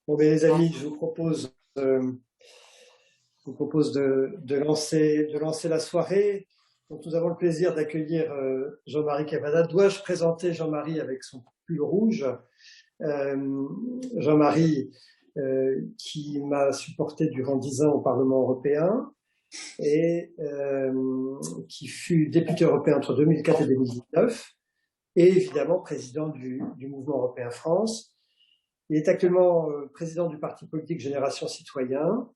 Bon, mais les amis, je vous propose de lancer la soirée. Donc, nous avons le plaisir d'accueillir Jean-Marie Cavada. Dois-je présenter Jean-Marie avec son pull rouge? Jean-Marie, qui m'a supporté durant 10 ans au Parlement européen et qui fut député européen entre 2004 et 2019 et évidemment président du Mouvement européen France. Il est actuellement président du parti politique Génération Citoyen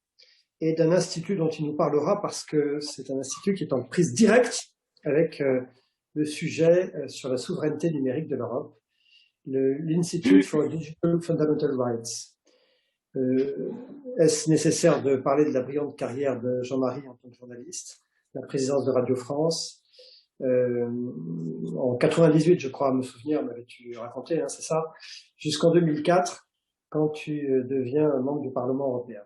et d'un institut dont il nous parlera parce que c'est un institut qui est en prise directe avec le sujet sur la souveraineté numérique de l'Europe, l'Institute for Digital Fundamental Rights. Est-ce nécessaire de parler de la brillante carrière de Jean-Marie en tant que journaliste, la présidence de Radio France, en 98, je crois, à me souvenir, m'avais-tu raconté, hein, c'est ça, jusqu'en 2004, quand tu deviens membre du Parlement européen.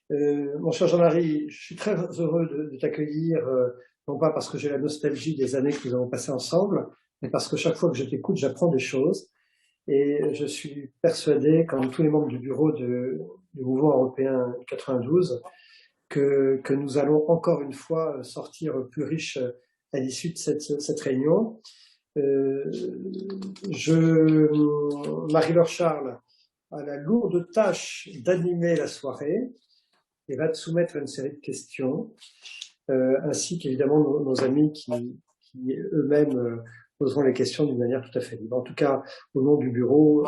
Mon cher Jean-Marie, je suis très heureux de t'accueillir, non pas parce que j'ai la nostalgie des années que nous avons passées ensemble, mais parce que chaque fois que je t'écoute, j'apprends des choses. Et je suis persuadé, comme tous les membres du bureau du mouvement européen 92, que nous allons encore une fois sortir plus riches à l'issue de cette réunion. Marie-Laure Charles a la lourde tâche d'animer la soirée et va te soumettre une série de questions, ainsi qu'évidemment nos amis qui eux-mêmes poseront les questions d'une manière tout à fait libre. En tout cas, au nom du bureau,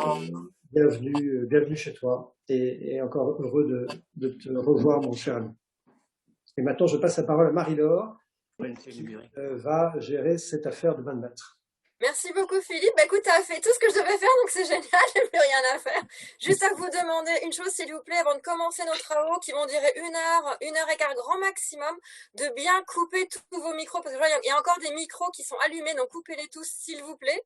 bienvenue chez toi et encore heureux de te revoir, mon cher ami. Et maintenant, je passe la parole à Marie-Laure, qui va gérer cette affaire de 20 mètres. Merci beaucoup Philippe. Bah, écoute, tu as fait tout ce que je devais faire, donc c'est génial, j'ai plus rien à faire. Juste à vous demander une chose s'il vous plaît, avant de commencer nos travaux qui vont durer 1 heure et quart grand maximum, de bien couper tous vos micros, parce que il y a encore des micros qui sont allumés, donc coupez-les tous s'il vous plaît.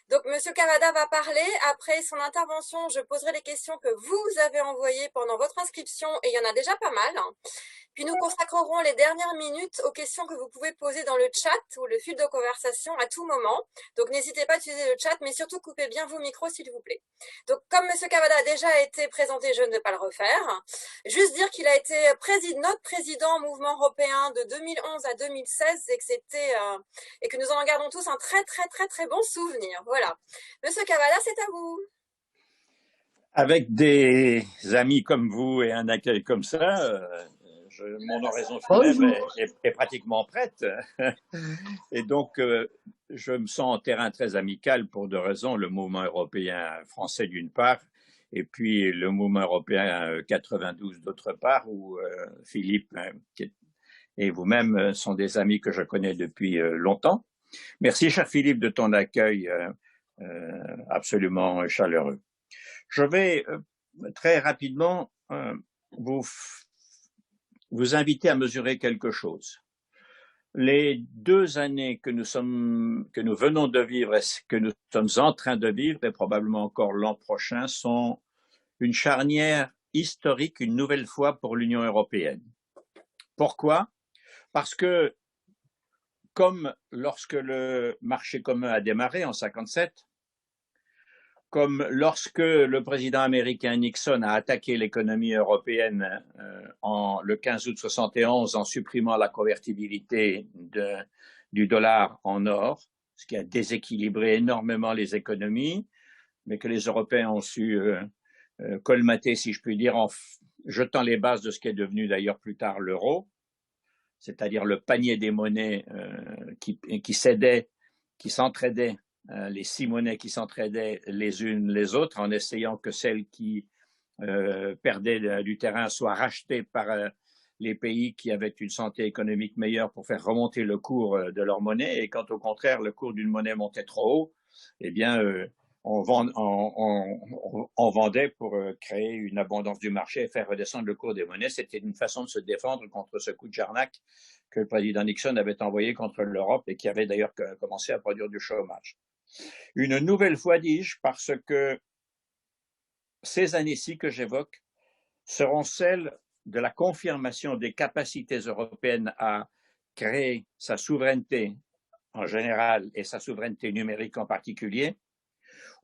Donc, Monsieur Cavada va parler. Après son intervention, je poserai les questions que vous avez envoyées pendant votre inscription, et il y en a déjà pas mal. Puis nous consacrerons les dernières minutes aux questions que vous pouvez poser dans le chat ou le fil de conversation à tout moment. Donc n'hésitez pas à utiliser le chat, mais surtout coupez bien vos micros s'il vous plaît. Donc comme Monsieur Cavada a déjà été présenté, je ne vais pas le refaire. Juste dire qu'il a été notre président au mouvement européen de 2011 à 2016 et que nous en gardons tous un très très très très bon souvenir. Voilà. Monsieur Cavada, c'est à vous. Avec des amis comme vous et un accueil comme ça, mon oraison funèbre est pratiquement prête. Et donc, je me sens en terrain très amical pour deux raisons. Le mouvement européen français d'une part, et puis le mouvement européen 92 d'autre part, où Philippe et vous-même sont des amis que je connais depuis longtemps. Merci, cher Philippe, de ton accueil absolument chaleureux. Je vais très rapidement vous inviter à mesurer quelque chose. Les 2 années que nous venons de vivre et que nous sommes en train de vivre, et probablement encore l'an prochain, sont une charnière historique une nouvelle fois pour l'Union européenne. Pourquoi? Parce que, comme lorsque le marché commun a démarré en 1957, comme lorsque le président américain Nixon a attaqué l'économie européenne le 15 août 1971 en supprimant la convertibilité du dollar en or, ce qui a déséquilibré énormément les économies, mais que les Européens ont su colmater, si je puis dire, en jetant les bases de ce qui est devenu d'ailleurs plus tard l'euro, c'est-à-dire le panier des monnaies qui s'entraidaient, les 6 monnaies qui s'entraidaient les unes les autres en essayant que celles qui perdaient du terrain soient rachetées par les pays qui avaient une santé économique meilleure pour faire remonter le cours de leur monnaie. Et quand au contraire le cours d'une monnaie montait trop haut, eh bien on vendait pour créer une abondance du marché et faire redescendre le cours des monnaies. C'était une façon de se défendre contre ce coup de jarnac que le président Nixon avait envoyé contre l'Europe et qui avait d'ailleurs commencé à produire du chômage. Une nouvelle fois, dis-je, parce que ces années-ci que j'évoque seront celles de la confirmation des capacités européennes à créer sa souveraineté en général et sa souveraineté numérique en particulier,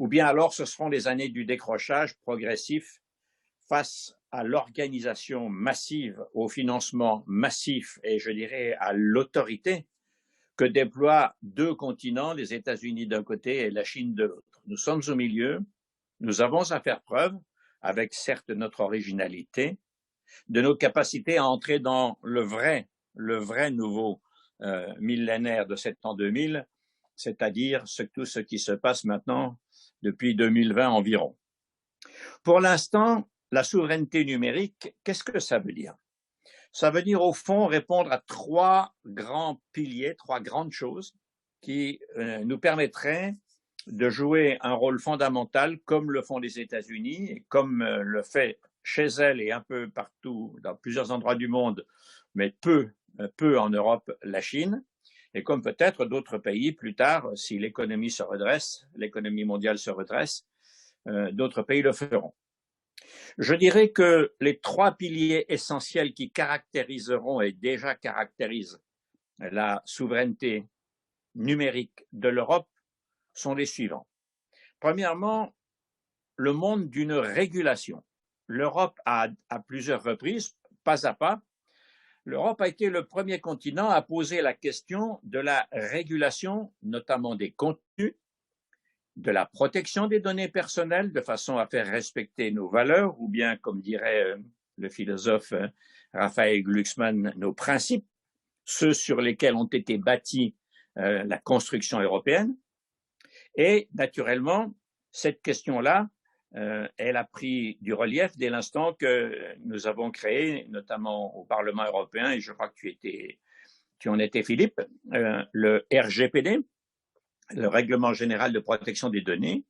ou bien alors ce seront les années du décrochage progressif face à l'organisation massive, au financement massif et je dirais à l'autorité que déploient deux continents, les États-Unis d'un côté et la Chine de l'autre. Nous sommes au milieu, nous avons à faire preuve, avec certes notre originalité, de nos capacités à entrer dans le vrai nouveau millénaire de cet an 2000, c'est-à-dire tout ce qui se passe maintenant depuis 2020 environ. Pour l'instant, la souveraineté numérique, qu'est-ce que ça veut dire? Ça veut dire au fond répondre à trois grands piliers, trois grandes choses qui nous permettraient de jouer un rôle fondamental comme le font les États-Unis et comme le fait chez elles et un peu partout dans plusieurs endroits du monde, mais peu en Europe, la Chine, et comme peut-être d'autres pays plus tard, si l'économie se redresse, l'économie mondiale se redresse, d'autres pays le feront. Je dirais que les trois piliers essentiels qui caractériseront et déjà caractérisent la souveraineté numérique de l'Europe sont les suivants. Premièrement, le monde d'une régulation. L'Europe a, à plusieurs reprises, pas à pas, l'Europe a été le premier continent à poser la question de la régulation, notamment des contenus, de la protection des données personnelles de façon à faire respecter nos valeurs, ou bien, comme dirait le philosophe Raphaël Glucksmann, nos principes, ceux sur lesquels ont été bâtis la construction européenne. Et naturellement, cette question-là, elle a pris du relief dès l'instant que nous avons créé, notamment au Parlement européen, et je crois que tu en étais Philippe, le RGPD, le Règlement général de protection des données,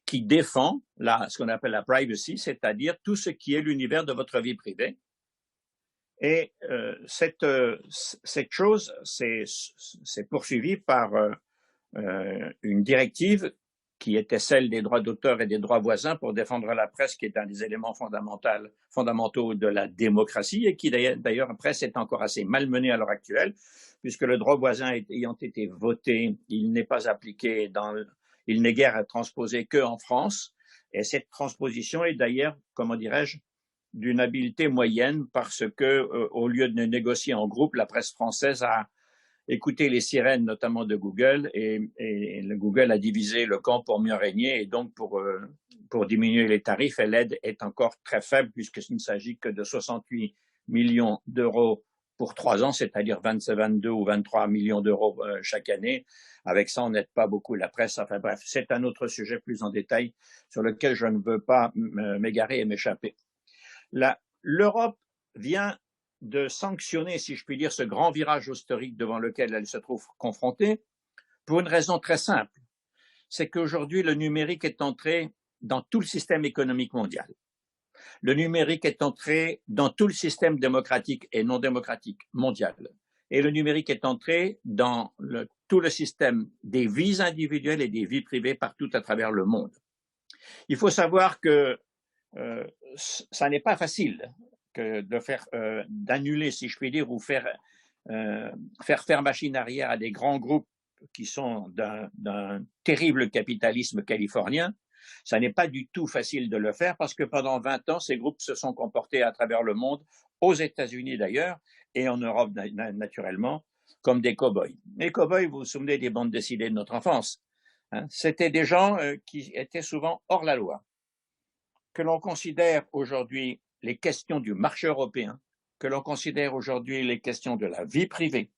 qui défend ce qu'on appelle la privacy, c'est-à-dire tout ce qui est l'univers de votre vie privée. Et cette chose s'est poursuivie par une directive qui était celle des droits d'auteur et des droits voisins pour défendre la presse, qui est un des éléments fondamentaux de la démocratie et qui d'ailleurs, la presse est encore assez malmenée à l'heure actuelle, puisque le droit voisin ayant été voté, il n'est pas appliqué il n'est guère transposé qu'en France. Et cette transposition est d'ailleurs, comment dirais-je, d'une habileté moyenne parce que, au lieu de négocier en groupe, la presse française a écouté les sirènes, notamment de Google, et le Google a divisé le camp pour mieux régner, et donc pour diminuer les tarifs, et l'aide est encore très faible puisqu'il ne s'agit que de 68 millions d'euros pour 3 ans, c'est-à-dire 22 ou 23 millions d'euros chaque année. Avec ça, on n'aide pas beaucoup la presse. Enfin bref, c'est un autre sujet plus en détail sur lequel je ne veux pas m'égarer et m'échapper. L'Europe vient de sanctionner, si je puis dire, ce grand virage historique devant lequel elle se trouve confrontée, pour une raison très simple. C'est qu'aujourd'hui, le numérique est entré dans tout le système économique mondial. Le numérique est entré dans tout le système démocratique et non démocratique mondial. Et le numérique est entré dans tout le système des vies individuelles et des vies privées partout à travers le monde. Il faut savoir que ça n'est pas facile d'annuler, si je puis dire, ou faire machine arrière à des grands groupes qui sont d'un terrible capitalisme californien. Ça n'est pas du tout facile de le faire parce que pendant 20 ans, ces groupes se sont comportés à travers le monde, aux États-Unis d'ailleurs, et en Europe naturellement, comme des cow-boys. Les cow-boys, vous vous souvenez des bandes dessinées de notre enfance, hein? C'était des gens qui étaient souvent hors la loi. Que l'on considère aujourd'hui les questions du marché européen, que l'on considère aujourd'hui les questions de la vie privée,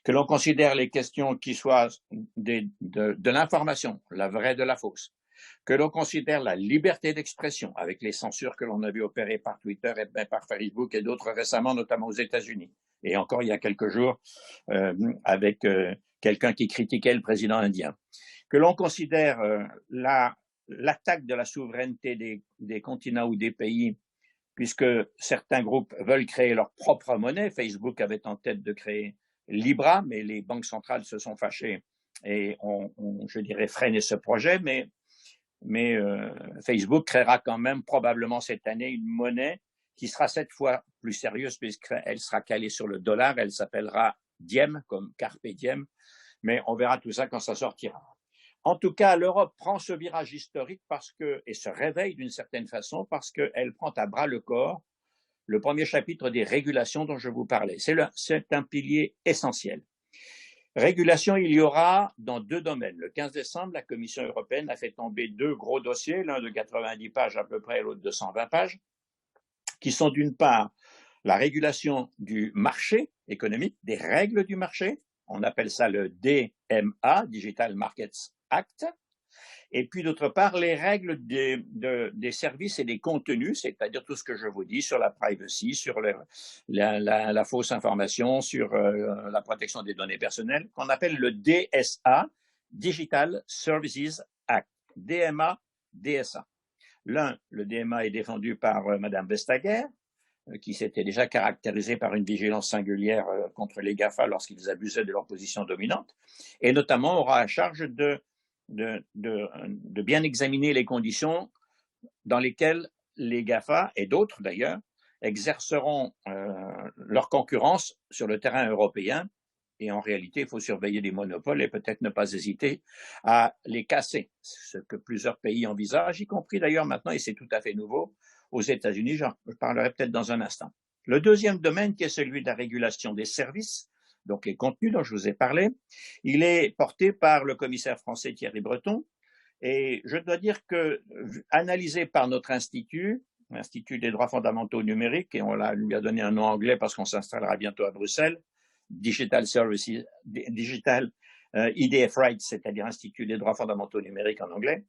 que l'on considère les questions qui soient de l'information, la vraie de la fausse, que l'on considère la liberté d'expression avec les censures que l'on a vu opérer par Twitter et par Facebook et d'autres récemment, notamment aux États-Unis. Et encore il y a quelques jours, avec quelqu'un qui critiquait le président indien. Que l'on considère l'attaque de la souveraineté des continents ou des pays, puisque certains groupes veulent créer leur propre monnaie. Facebook avait en tête de créer Libra, mais les banques centrales se sont fâchées et ont, je dirais, freiné ce projet. Mais Facebook créera quand même probablement cette année une monnaie qui sera cette fois plus sérieuse puisqu'elle sera calée sur le dollar. Elle s'appellera Diem, comme Carpe Diem, mais on verra tout ça quand ça sortira. En tout cas, l'Europe prend ce virage historique et se réveille d'une certaine façon parce qu'elle prend à bras le corps le premier chapitre des régulations dont je vous parlais. C'est un pilier essentiel. Régulation, il y aura dans 2 domaines. Le 15 décembre, la Commission européenne a fait tomber 2 gros dossiers, l'un de 90 pages à peu près et l'autre de 120 pages, qui sont d'une part la régulation du marché économique, des règles du marché, on appelle ça le DMA, Digital Markets Act, et puis d'autre part les règles des services et des contenus, c'est-à-dire tout ce que je vous dis sur la privacy, sur la fausse information, sur la protection des données personnelles, qu'on appelle le DSA, Digital Services Act, DMA, DSA. Le DMA est défendu par Madame Vestager, qui s'était déjà caractérisée par une vigilance singulière contre les GAFA lorsqu'ils abusaient de leur position dominante, et notamment aura à charge de bien examiner les conditions dans lesquelles les GAFA, et d'autres d'ailleurs, exerceront leur concurrence sur le terrain européen. Et en réalité, il faut surveiller les monopoles et peut-être ne pas hésiter à les casser, ce que plusieurs pays envisagent, y compris d'ailleurs maintenant, et c'est tout à fait nouveau, aux États-Unis. J'en parlerai peut-être dans un instant. Le deuxième domaine, qui est celui de la régulation des services, donc les contenus dont je vous ai parlé, il est porté par le commissaire français Thierry Breton. Et je dois dire que, analysé par notre institut, l'Institut des droits fondamentaux numériques, et on lui a donné un nom anglais parce qu'on s'installera bientôt à Bruxelles, Digital Services, Digital IDF Rights, c'est-à-dire Institut des droits fondamentaux numériques en anglais.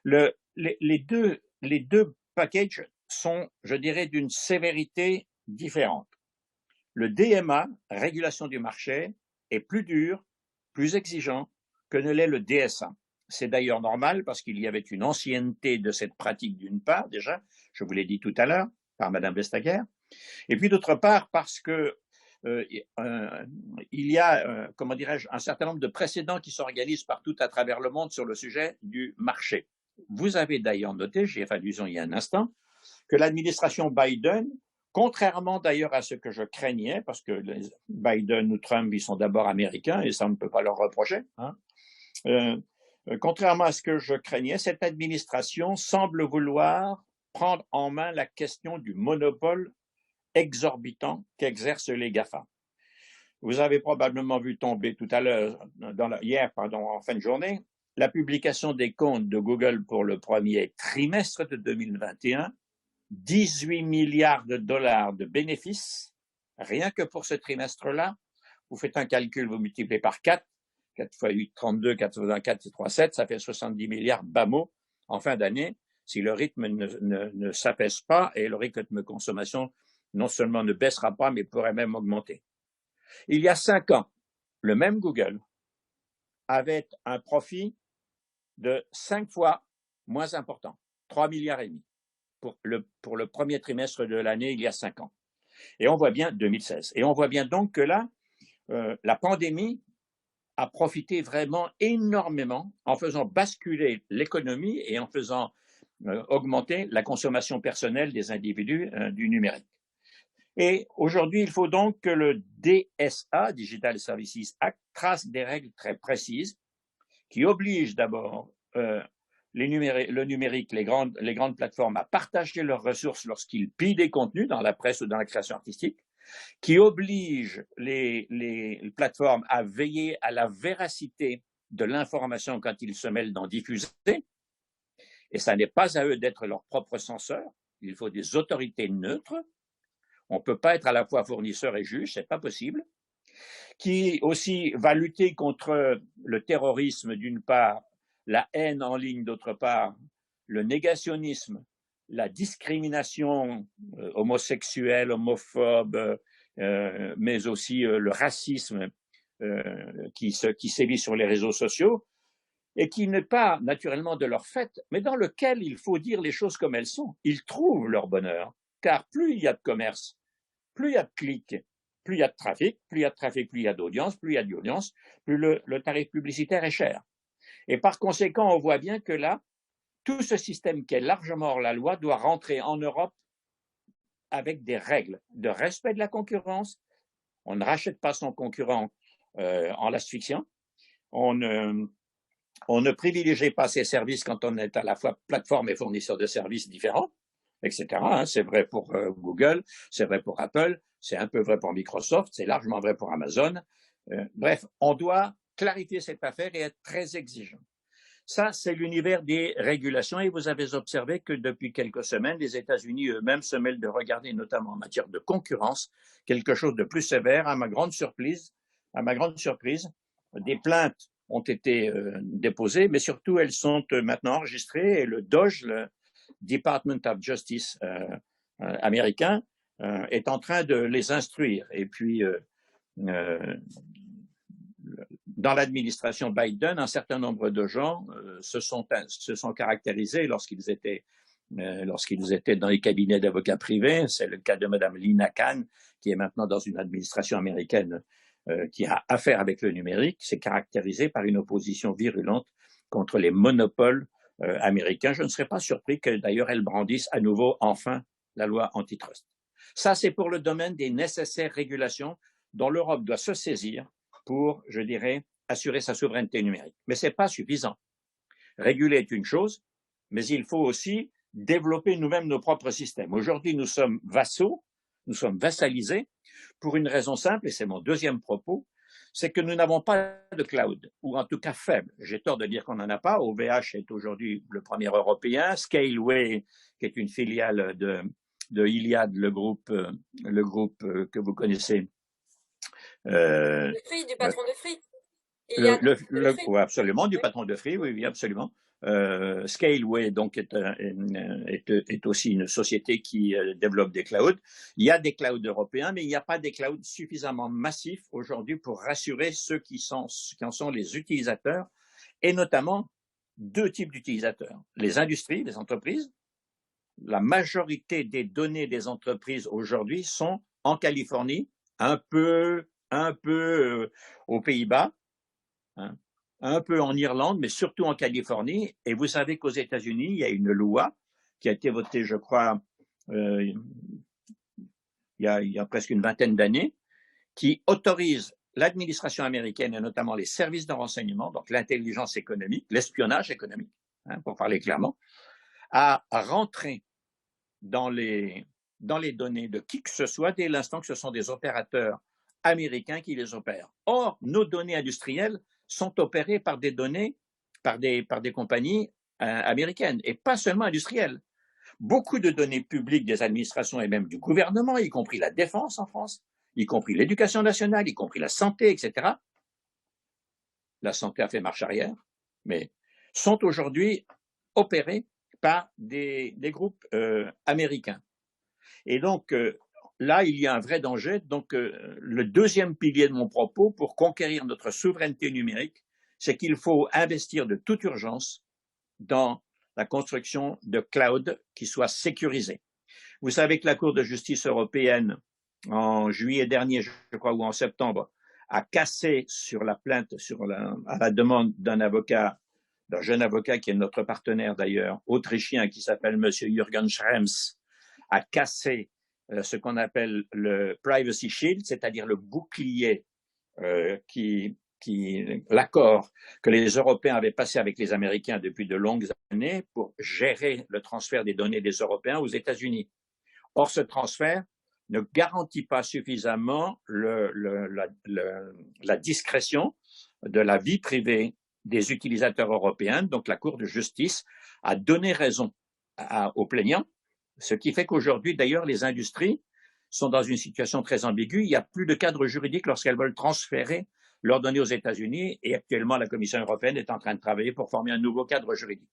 Les deux packages sont, je dirais, d'une sévérité différente. Le DMA, régulation du marché, est plus dur, plus exigeant que ne l'est le DSA. C'est d'ailleurs normal parce qu'il y avait une ancienneté de cette pratique d'une part, déjà, je vous l'ai dit tout à l'heure, par Madame Vestager, et puis d'autre part parce que il y a, comment dirais-je, un certain nombre de précédents qui s'organisent partout à travers le monde sur le sujet du marché. Vous avez d'ailleurs noté, j'y ai fait allusion il y a un instant, que l'administration Biden, contrairement d'ailleurs à ce que je craignais, parce que Biden ou Trump, ils sont d'abord américains et ça on ne peut pas leur reprocher, contrairement à ce que je craignais, cette administration semble vouloir prendre en main la question du monopole exorbitant qu'exercent les GAFA. Vous avez probablement vu tomber tout à l'heure, hier, en fin de journée, la publication des comptes de Google pour le premier trimestre de 2021, 18 milliards de dollars de bénéfices, rien que pour ce trimestre-là. Vous faites un calcul, vous multipliez par 4, 4 x 8, 32, 84, c'est 3, 7, ça fait 70 milliards bas mot en fin d'année, si le rythme ne s'apaise pas et le rythme de consommation non seulement ne baissera pas, mais pourrait même augmenter. Il y a 5 ans, le même Google avait un profit de 5 fois moins important, 3 milliards et demi, pour le premier trimestre de l'année il y a 5 ans. Et on voit bien, 2016. Et on voit bien donc que là, la pandémie a profité vraiment énormément en faisant basculer l'économie et en faisant augmenter la consommation personnelle des individus du numérique. Et aujourd'hui, il faut donc que le DSA, Digital Services Act, trace des règles très précises qui obligent d'abord le numérique, les grandes plateformes à partager leurs ressources lorsqu'ils pillent des contenus dans la presse ou dans la création artistique, qui obligent les plateformes à veiller à la véracité de l'information quand ils se mêlent d'en diffuser. Et ça n'est pas à eux d'être leurs propres censeurs. Il faut des autorités neutres. On ne peut pas être à la fois fournisseur et juge, c'est pas possible. Qui aussi va lutter contre le terrorisme d'une part, la haine en ligne d'autre part, le négationnisme, la discrimination homosexuelle, homophobe, mais aussi le racisme qui sévit sur les réseaux sociaux et qui n'est pas naturellement de leur fait, mais dans lequel il faut dire les choses comme elles sont. Ils trouvent leur bonheur, car plus il y a de commerce, plus il y a de clics, plus il y a de trafic, plus il y a d'audience, plus il y a d'audience, plus le tarif publicitaire est cher. Et par conséquent, on voit bien que là, tout ce système qui est largement hors la loi doit rentrer en Europe avec des règles de respect de la concurrence. On ne rachète pas son concurrent en l'asphyxiant. On On ne privilégie pas ces services quand on est à la fois plateforme et fournisseur de services différents, etc. C'est vrai pour Google, c'est vrai pour Apple, c'est un peu vrai pour Microsoft, c'est largement vrai pour Amazon. Bref, on doit clarifier cette affaire et être très exigeant. Ça, c'est l'univers des régulations et vous avez observé que depuis quelques semaines, les États-Unis eux-mêmes se mêlent de regarder, notamment en matière de concurrence, quelque chose de plus sévère. À ma grande surprise, des plaintes ont été déposées, mais surtout elles sont maintenant enregistrées et le DOJ, le Department of Justice américain, est en train de les instruire. Et puis, dans l'administration Biden, un certain nombre de gens se sont caractérisés lorsqu'ils étaient dans les cabinets d'avocats privés. C'est le cas de Mme Lina Khan, qui est maintenant dans une administration américaine qui a affaire avec le numérique. C'est caractérisé par une opposition virulente contre les monopoles américains. Je ne serais pas surpris que d'ailleurs elle brandisse à nouveau enfin la loi antitrust. Ça, c'est pour le domaine des nécessaires régulations dont l'Europe doit se saisir pour, je dirais, assurer sa souveraineté numérique. Mais ce n'est pas suffisant. Réguler est une chose, mais il faut aussi développer nous-mêmes nos propres systèmes. Aujourd'hui, nous sommes vassaux, nous sommes vassalisés pour une raison simple, et c'est mon deuxième propos, c'est que nous n'avons pas de cloud, ou en tout cas faible. J'ai tort de dire qu'on n'en a pas. OVH est aujourd'hui le premier européen. Scaleway, qui est une filiale de Iliad, le groupe que vous connaissez, Le Free, du patron de Free. Oui, absolument, du patron de Free, oui, absolument. Scaleway, donc, est aussi une société qui développe des clouds. Il y a des clouds européens, mais il n'y a pas des clouds suffisamment massifs aujourd'hui pour rassurer ceux qui en sont les utilisateurs, et notamment deux types d'utilisateurs. Les industries, les entreprises. La majorité des données des entreprises aujourd'hui sont en Californie, un peu aux Pays-Bas, un peu en Irlande, mais surtout en Californie. Et vous savez qu'aux États-Unis, il y a une loi qui a été votée, je crois, il y a presque une vingtaine d'années, qui autorise l'administration américaine et notamment les services de renseignement, donc l'intelligence économique, l'espionnage économique, pour parler clairement, à rentrer dans les données de qui que ce soit dès l'instant que ce sont des opérateurs américains qui les opèrent. Or, nos données industrielles sont opérées par des compagnies américaines et pas seulement industrielles. Beaucoup de données publiques des administrations et même du gouvernement, y compris la défense en France, y compris l'éducation nationale, y compris la santé, etc. La santé a fait marche arrière, mais sont aujourd'hui opérées par des groupes américains. Et donc, là, il y a un vrai danger. Donc, le deuxième pilier de mon propos, pour conquérir notre souveraineté numérique, c'est qu'il faut investir de toute urgence dans la construction de cloud qui soient sécurisés. Vous savez que la Cour de justice européenne, en juillet dernier, je crois, ou en septembre, a cassé sur la plainte, à la demande d'un jeune avocat qui est notre partenaire d'ailleurs, autrichien, qui s'appelle M. Jürgen Schrems, a cassé ce qu'on appelle le Privacy Shield, c'est-à-dire le bouclier l'accord que les Européens avaient passé avec les Américains depuis de longues années pour gérer le transfert des données des Européens aux États-Unis. Or, ce transfert ne garantit pas suffisamment la discrétion de la vie privée des utilisateurs européens. Donc, la Cour de justice a donné raison aux plaignants, ce qui fait qu'aujourd'hui, d'ailleurs, les industries sont dans une situation très ambiguë. Il n'y a plus de cadre juridique lorsqu'elles veulent transférer leurs données aux États-Unis et actuellement, la Commission européenne est en train de travailler pour former un nouveau cadre juridique.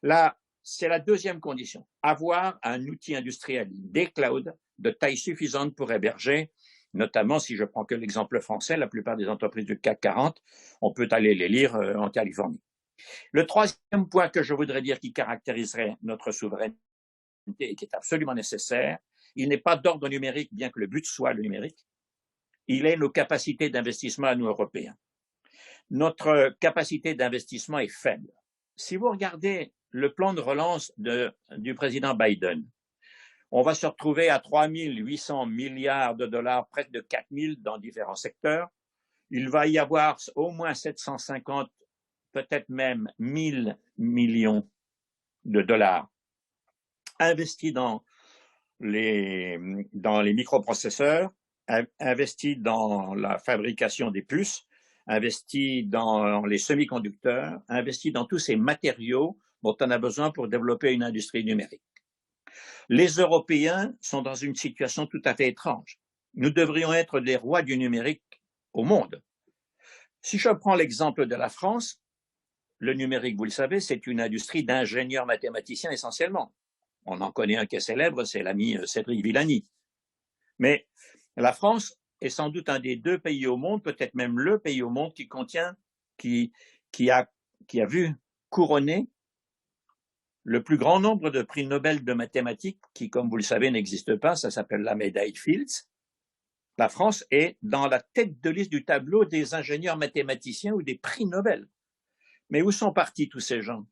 Là, c'est la deuxième condition, avoir un outil industriel, des clouds, de taille suffisante pour héberger, notamment si je prends que l'exemple français, la plupart des entreprises du CAC 40, on peut aller les lire en Californie. Le troisième point que je voudrais dire qui caractériserait notre souveraineté et qui est absolument nécessaire, il n'est pas d'ordre numérique, bien que le but soit le numérique, il est nos capacités d'investissement à nous Européens. Notre capacité d'investissement est faible. Si vous regardez le plan de relance du président Biden, on va se retrouver à 3 800 milliards de dollars, près de 4 000 dans différents secteurs. Il va y avoir au moins 750 peut-être même 1000 millions de dollars investis dans les microprocesseurs, investis dans la fabrication des puces, investis dans les semi-conducteurs, investis dans tous ces matériaux dont on a besoin pour développer une industrie numérique. Les Européens sont dans une situation tout à fait étrange. Nous devrions être les rois du numérique au monde. Si je prends l'exemple de la France, le numérique, vous le savez, c'est une industrie d'ingénieurs mathématiciens essentiellement. On en connaît un qui est célèbre, c'est l'ami Cédric Villani. Mais la France est sans doute un des 2 pays au monde, peut-être même le pays au monde qui a vu couronner le plus grand nombre de prix Nobel de mathématiques, qui, comme vous le savez, n'existe pas, ça s'appelle la médaille Fields. La France est dans la tête de liste du tableau des ingénieurs mathématiciens ou des prix Nobel. Mais où sont partis tous ces gens?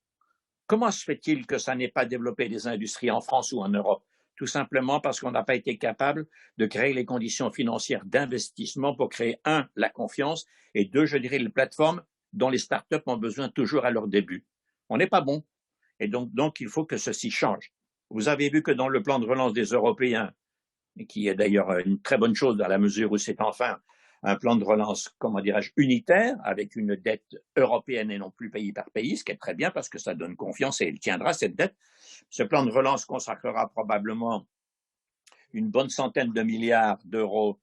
Comment se fait-il que ça n'ait pas développé des industries en France ou en Europe? Tout simplement parce qu'on n'a pas été capable de créer les conditions financières d'investissement pour créer, 1, la confiance, et 2, je dirais, les plateformes dont les startups ont besoin toujours à leur début. On n'est pas bon. Et donc, il faut que ceci change. Vous avez vu que dans le plan de relance des Européens, qui est d'ailleurs une très bonne chose dans la mesure où c'est enfin un plan de relance, comment dirais-je, unitaire, avec une dette européenne et non plus pays par pays, ce qui est très bien parce que ça donne confiance et il tiendra cette dette. Ce plan de relance consacrera probablement une bonne centaine de milliards d'euros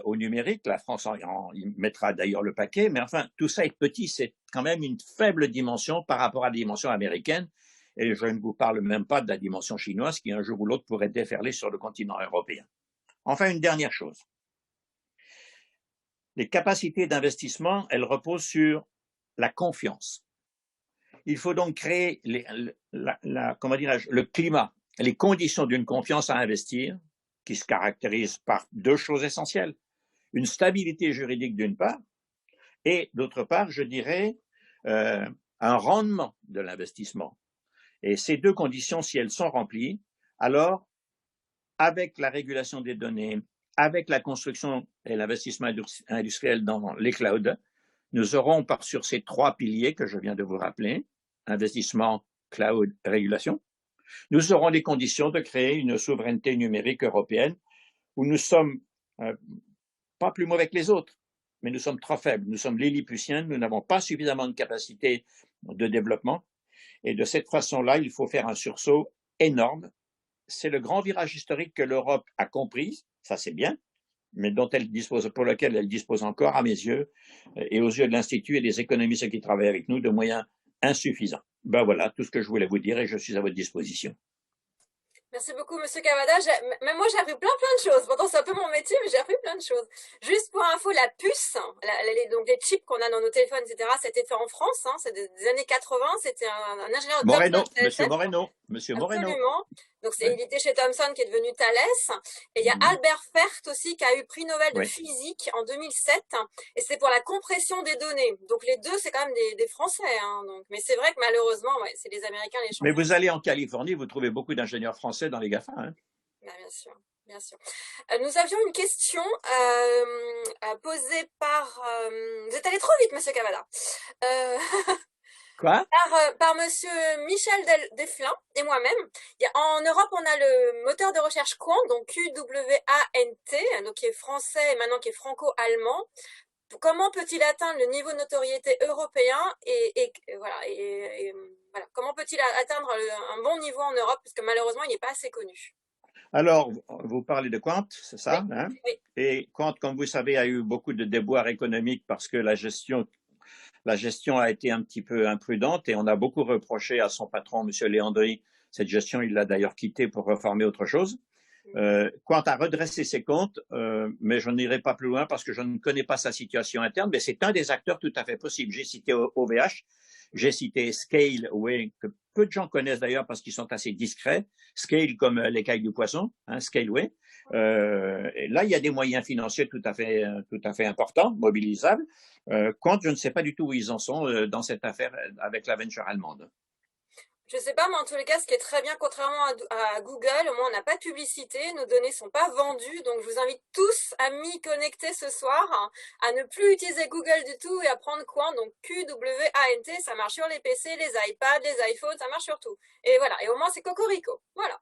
au numérique. La France y mettra d'ailleurs le paquet, mais enfin, tout ça est petit, c'est quand même une faible dimension par rapport à la dimension américaine. Et je ne vous parle même pas de la dimension chinoise qui, un jour ou l'autre, pourrait déferler sur le continent européen. Enfin, une dernière chose. Les capacités d'investissement, elles reposent sur la confiance. Il faut donc créer le climat, les conditions d'une confiance à investir qui se caractérisent par 2 choses essentielles. Une stabilité juridique d'une part et d'autre part, je dirais, un rendement de l'investissement. Et ces 2 conditions, si elles sont remplies, alors, avec la régulation des données, avec la construction et l'investissement industriel dans les clouds, nous aurons sur ces 3 piliers que je viens de vous rappeler, investissement, cloud, régulation, nous aurons les conditions de créer une souveraineté numérique européenne où nous sommes pas plus mauvais que les autres, mais nous sommes trop faibles. Nous sommes lilliputiens, nous n'avons pas suffisamment de capacité de développement. Et de cette façon-là, il faut faire un sursaut énorme. C'est le grand virage historique que l'Europe a compris, ça c'est bien, mais pour lequel elle dispose encore, à mes yeux, et aux yeux de l'Institut et des économistes qui travaillent avec nous, de moyens insuffisants. Ben voilà tout ce que je voulais vous dire et je suis à votre disposition. Merci beaucoup, Monsieur Cavada. Même moi, j'ai appris plein de choses. Pourtant, c'est un peu mon métier, mais j'ai appris plein de choses. Juste pour info, la puce, donc les chips qu'on a dans nos téléphones, etc., c'était fait en France. C'est des années 80. C'était un ingénieur Moreno, Monsieur Moreno. Absolument. Donc, il était chez Thomson, qui est devenu Thales. Et il y a Albert Fert aussi, qui a eu prix Nobel de physique en 2007. Et c'est pour la compression des données. Donc, les 2, c'est quand même des Français. Mais c'est vrai que malheureusement, c'est les Américains les champions. Mais vous allez en Californie, vous trouvez beaucoup d'ingénieurs français dans les GAFA. Bien sûr, bien sûr. Nous avions une question posée par... Vous êtes allé trop vite, Monsieur Cavada. Quoi? Par Monsieur Michel Desflin et moi-même. En Europe, on a le moteur de recherche Quant, donc QWANT, donc qui est français et maintenant qui est franco-allemand. Comment peut-il atteindre le niveau de notoriété européen voilà, comment peut-il atteindre un bon niveau en Europe, parce que malheureusement, il n'est pas assez connu. Alors, vous parlez de Quant, c'est ça? Oui, oui. Et Quant, comme vous savez, a eu beaucoup de déboires économiques parce que la gestion a été un petit peu imprudente et on a beaucoup reproché à son patron, M. Léandri, cette gestion. Il l'a d'ailleurs quitté pour reformer autre chose. Quant à redresser ses comptes, mais je n'irai pas plus loin parce que je ne connais pas sa situation interne, mais c'est un des acteurs tout à fait possibles. J'ai cité OVH, j'ai cité Scaleway, que peu de gens connaissent d'ailleurs parce qu'ils sont assez discrets. Scale comme l'écaille du poisson, Scaleway. Et là, il y a des moyens financiers tout à fait importants, mobilisables. Quant, je ne sais pas du tout où ils en sont dans cette affaire avec la venture allemande. Je sais pas, mais en tous les cas, ce qui est très bien, contrairement à Google, au moins on n'a pas de publicité, nos données sont pas vendues, donc je vous invite tous à m'y connecter ce soir, hein, à ne plus utiliser Google du tout et à prendre Quant, donc Qwant, ça marche sur les PC, les iPads, les iPhones, ça marche sur tout. Et voilà, et au moins c'est cocorico. Voilà.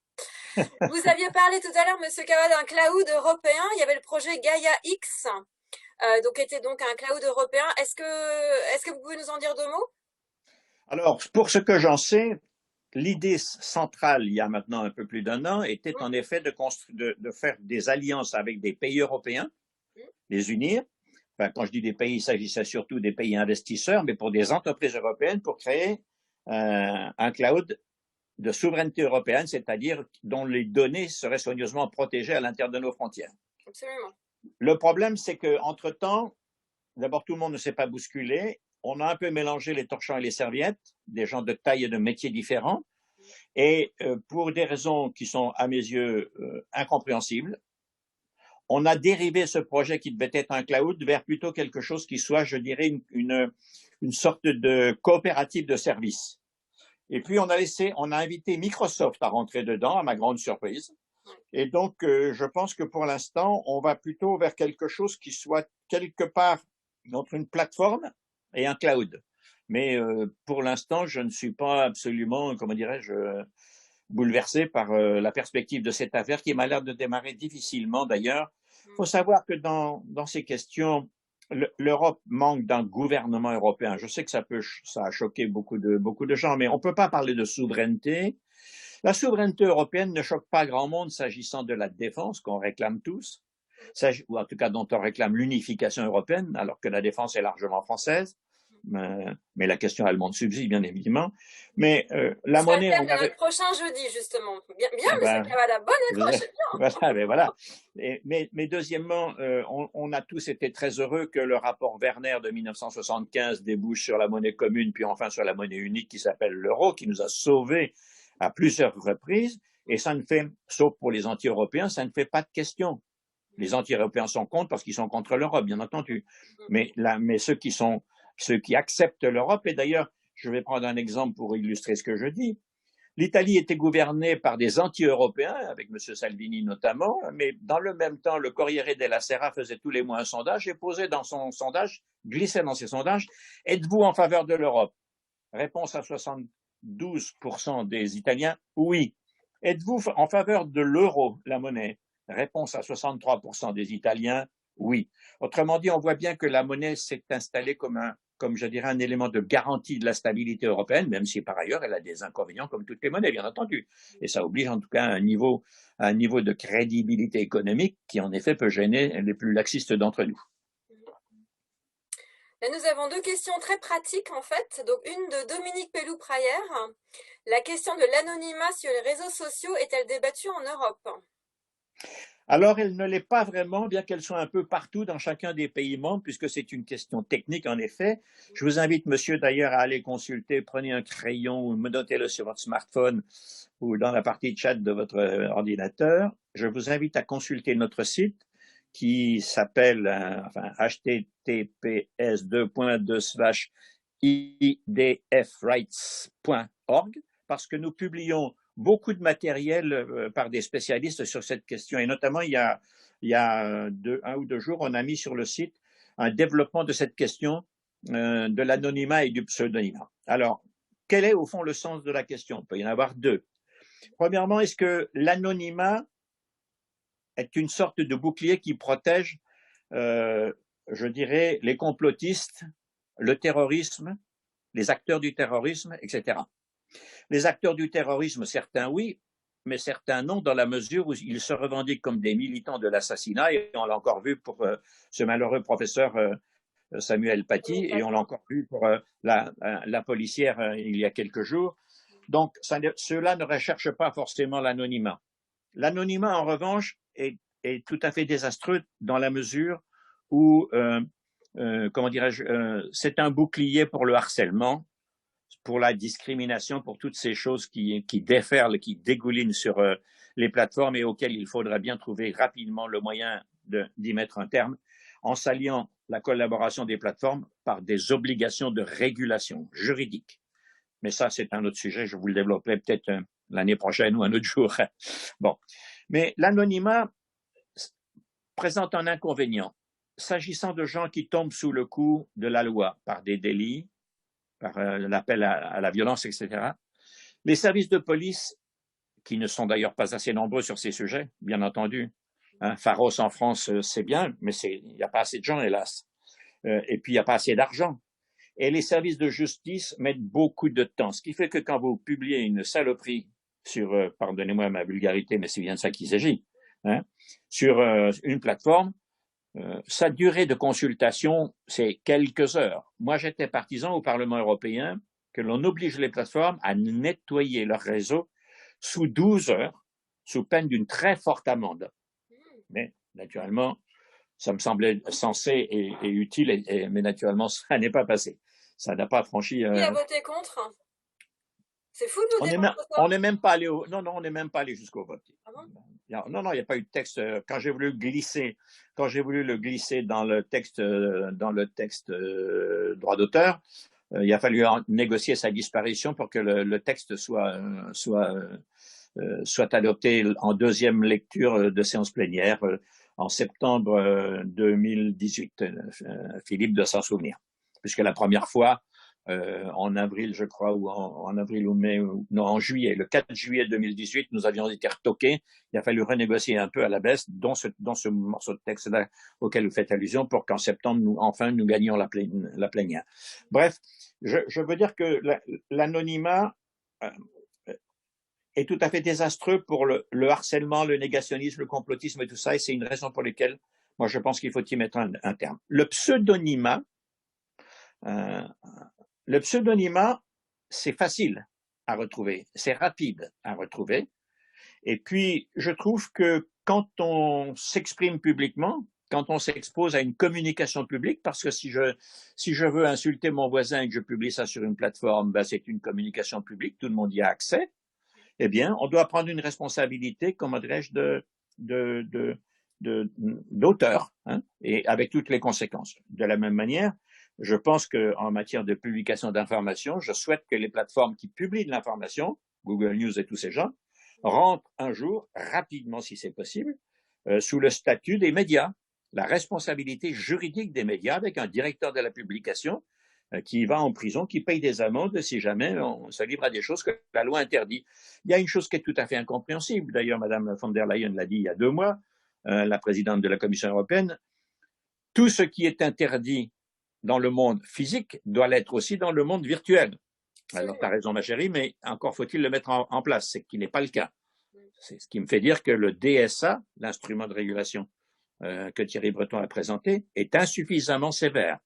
Vous aviez parlé tout à l'heure, Monsieur Kawa, d'un cloud européen, il y avait le projet Gaia X, donc était donc un cloud européen. Est-ce que vous pouvez nous en dire deux mots? Alors, pour ce que j'en sais, l'idée centrale, il y a maintenant un peu plus d'un an, était en effet de faire des alliances avec des pays européens, les unir. Enfin, quand je dis des pays, il s'agissait surtout des pays investisseurs, mais pour des entreprises européennes, pour créer un cloud de souveraineté européenne, c'est-à-dire dont les données seraient soigneusement protégées à l'intérieur de nos frontières. Absolument. Le problème, c'est qu'entre-temps, d'abord, tout le monde ne s'est pas bousculé. On a un peu mélangé les torchons et les serviettes, des gens de taille et de métiers différents. Et pour des raisons qui sont, à mes yeux, incompréhensibles, on a dérivé ce projet qui devait être un cloud vers plutôt quelque chose qui soit, je dirais, une sorte de coopérative de services. Et puis, on a invité Microsoft à rentrer dedans, à ma grande surprise. Et donc, je pense que pour l'instant, on va plutôt vers quelque chose qui soit quelque part entre une plateforme et un cloud. Mais pour l'instant, je ne suis pas absolument, comment dirais-je, bouleversé par la perspective de cette affaire qui m'a l'air de démarrer difficilement d'ailleurs. Il faut savoir que dans ces questions, l'Europe manque d'un gouvernement européen. Je sais que ça a choqué beaucoup de gens, mais on ne peut pas parler de souveraineté. La souveraineté européenne ne choque pas grand monde s'agissant de la défense qu'on réclame tous, ou en tout cas dont on réclame l'unification européenne, alors que la défense est largement française. Mais la question allemande subsiste, bien évidemment. Mais la monnaie, on avait... le prochain jeudi, justement. Bien, monsieur Cavada, bonne approche. Voilà, mais voilà. Mais deuxièmement, on a tous été très heureux que le rapport Werner de 1975 débouche sur la monnaie commune, puis enfin sur la monnaie unique qui s'appelle l'euro, qui nous a sauvés à plusieurs reprises. Et ça ne fait, sauf pour les anti-européens, ça ne fait pas de question. Les anti-européens sont contre parce qu'ils sont contre l'Europe, bien entendu. Mais ceux qui acceptent l'Europe, et d'ailleurs, je vais prendre un exemple pour illustrer ce que je dis. L'Italie était gouvernée par des anti-européens, avec M. Salvini notamment, mais dans le même temps, le Corriere della Sera faisait tous les mois un sondage et posait dans son sondage, glissait dans ses sondages, êtes-vous en faveur de l'Europe? Réponse à 72% des Italiens, oui. Êtes-vous en faveur de l'euro, la monnaie? Réponse à 63% des Italiens, oui. Autrement dit, on voit bien que la monnaie s'est installée comme je dirais, un élément de garantie de la stabilité européenne, même si par ailleurs elle a des inconvénients comme toutes les monnaies, bien entendu. Et ça oblige en tout cas à un niveau de crédibilité économique qui en effet peut gêner les plus laxistes d'entre nous. Là, nous avons deux questions très pratiques en fait. Donc une de Dominique Pellou-Praillère. La question de l'anonymat sur les réseaux sociaux est-elle débattue en Europe? Alors, elle ne l'est pas vraiment, bien qu'elle soit un peu partout dans chacun des pays membres, puisque c'est une question technique, en effet. Je vous invite, monsieur, d'ailleurs, à aller consulter. Prenez un crayon ou notez-le sur votre smartphone ou dans la partie chat de votre ordinateur. Je vous invite à consulter notre site qui s'appelle https://idfrights.org, parce que nous publions beaucoup de matériel par des spécialistes sur cette question. Et notamment, il y a un ou deux jours, on a mis sur le site un développement de cette question de l'anonymat et du pseudonymat. Alors, quel est au fond le sens de la question? Il peut y en avoir deux. Premièrement, est-ce que l'anonymat est une sorte de bouclier qui protège, je dirais, les complotistes, le terrorisme, les acteurs du terrorisme, etc. Les acteurs du terrorisme, certains oui, mais certains non, dans la mesure où ils se revendiquent comme des militants de l'assassinat, et on l'a encore vu pour ce malheureux professeur Samuel Paty, et on l'a encore vu pour la policière il y a quelques jours. Donc, ceux-là ne recherchent pas forcément l'anonymat. L'anonymat, en revanche, est tout à fait désastreux dans la mesure où, comment dirais-je, c'est un bouclier pour le harcèlement, pour la discrimination, pour toutes ces choses qui déferlent, qui dégoulinent sur les plateformes et auxquelles il faudrait bien trouver rapidement le moyen d'y mettre un terme, en s'alliant la collaboration des plateformes par des obligations de régulation juridique. Mais ça, c'est un autre sujet. Je vous le développerai peut-être l'année prochaine ou un autre jour. Bon. Mais l'anonymat présente un inconvénient. S'agissant de gens qui tombent sous le coup de la loi par des délits, par l'appel à la violence, etc., les services de police, qui ne sont d'ailleurs pas assez nombreux sur ces sujets, bien entendu, hein, Pharos en France, c'est bien, mais il n'y a pas assez de gens, hélas. Et puis, il n'y a pas assez d'argent. Et les services de justice mettent beaucoup de temps. Ce qui fait que quand vous publiez une saloperie sur, pardonnez-moi ma vulgarité, mais c'est bien de ça qu'il s'agit, hein, sur une plateforme, sa durée de consultation, c'est quelques heures. Moi, j'étais partisan au Parlement européen que l'on oblige les plateformes à nettoyer leur réseau sous 12 heures, sous peine d'une très forte amende. Mais, naturellement, ça me semblait sensé et utile, mais naturellement, ça n'est pas passé. Ça n'a pas franchi. Qui a voté contre? C'est fou de voter contre ça. On n'est même pas allé on n'est même pas allé jusqu'au vote. Ah bon? Non, il n'y a pas eu de texte. Quand j'ai voulu le glisser dans le texte droit d'auteur, il a fallu négocier sa disparition pour que le texte soit adopté en deuxième lecture de séance plénière en septembre 2018. Philippe doit s'en souvenir, puisque la première fois, en avril, je crois, ou en avril ou mai, non, en juillet, le 4 juillet 2018, nous avions été retoqués. Il a fallu renégocier un peu à la baisse dans ce morceau de texte-là auquel vous faites allusion pour qu'en septembre, nous gagnions la plénière. Bref, je veux dire que l'anonymat est tout à fait désastreux pour le harcèlement, le négationnisme, le complotisme et tout ça, et c'est une raison pour laquelle, moi, je pense qu'il faut y mettre un terme. Le pseudonymat, c'est facile à retrouver, c'est rapide à retrouver. Et puis, je trouve que quand on s'exprime publiquement, quand on s'expose à une communication publique, parce que si je veux insulter mon voisin et que je publie ça sur une plateforme, ben c'est une communication publique, tout le monde y a accès. Eh bien, on doit prendre une responsabilité, comment dirais-je, d'auteur, hein, et avec toutes les conséquences. De la même manière, je pense qu'en matière de publication d'informations, je souhaite que les plateformes qui publient de l'information, Google News et tous ces gens, rentrent un jour, rapidement si c'est possible, sous le statut des médias, la responsabilité juridique des médias avec un directeur de la publication qui va en prison, qui paye des amendes si jamais on se livre à des choses que la loi interdit. Il y a une chose qui est tout à fait incompréhensible, d'ailleurs Madame von der Leyen l'a dit il y a 2 mois, la présidente de la Commission européenne, tout ce qui est interdit dans le monde physique doit l'être aussi dans le monde virtuel. Alors, tu as raison, ma chérie, mais encore faut-il le mettre en place, ce qui n'est pas le cas. C'est ce qui me fait dire que le DSA, l'instrument de régulation que Thierry Breton a présenté, est insuffisamment sévère.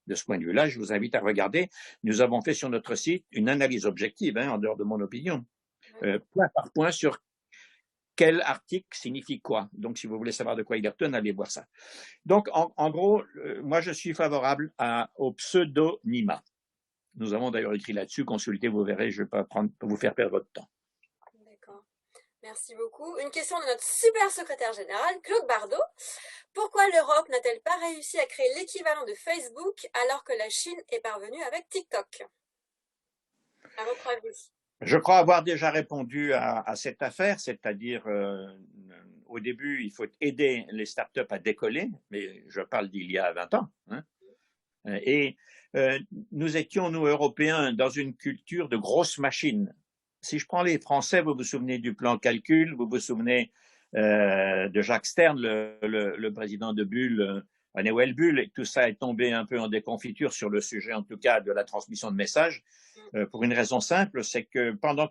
De ce point de vue-là, je vous invite à regarder. Nous avons fait sur notre site une analyse objective, hein, en dehors de mon opinion, point par point sur quel article signifie quoi. Donc, si vous voulez savoir de quoi il retourne, allez voir ça. Donc, en gros, moi, je suis favorable au pseudonymat. Nous avons d'ailleurs écrit là-dessus, consultez, vous verrez, je ne vais pas vous faire perdre votre temps. D'accord. Merci beaucoup. Une question de notre super secrétaire général, Claude Bardot. Pourquoi l'Europe n'a-t-elle pas réussi à créer l'équivalent de Facebook alors que la Chine est parvenue avec TikTok? À votre avis? Je crois avoir déjà répondu à cette affaire, c'est-à-dire au début, il faut aider les startups à décoller, mais je parle d'il y a 20 ans. Hein, et nous étions, nous, Européens, dans une culture de grosses machines. Si je prends les Français, vous vous souvenez du plan calcul, vous vous souvenez de Jacques Stern, le président de Bull, Newell Bull, et tout ça est tombé un peu en déconfiture sur le sujet, en tout cas, de la transmission de messages, pour une raison simple, c'est que pendant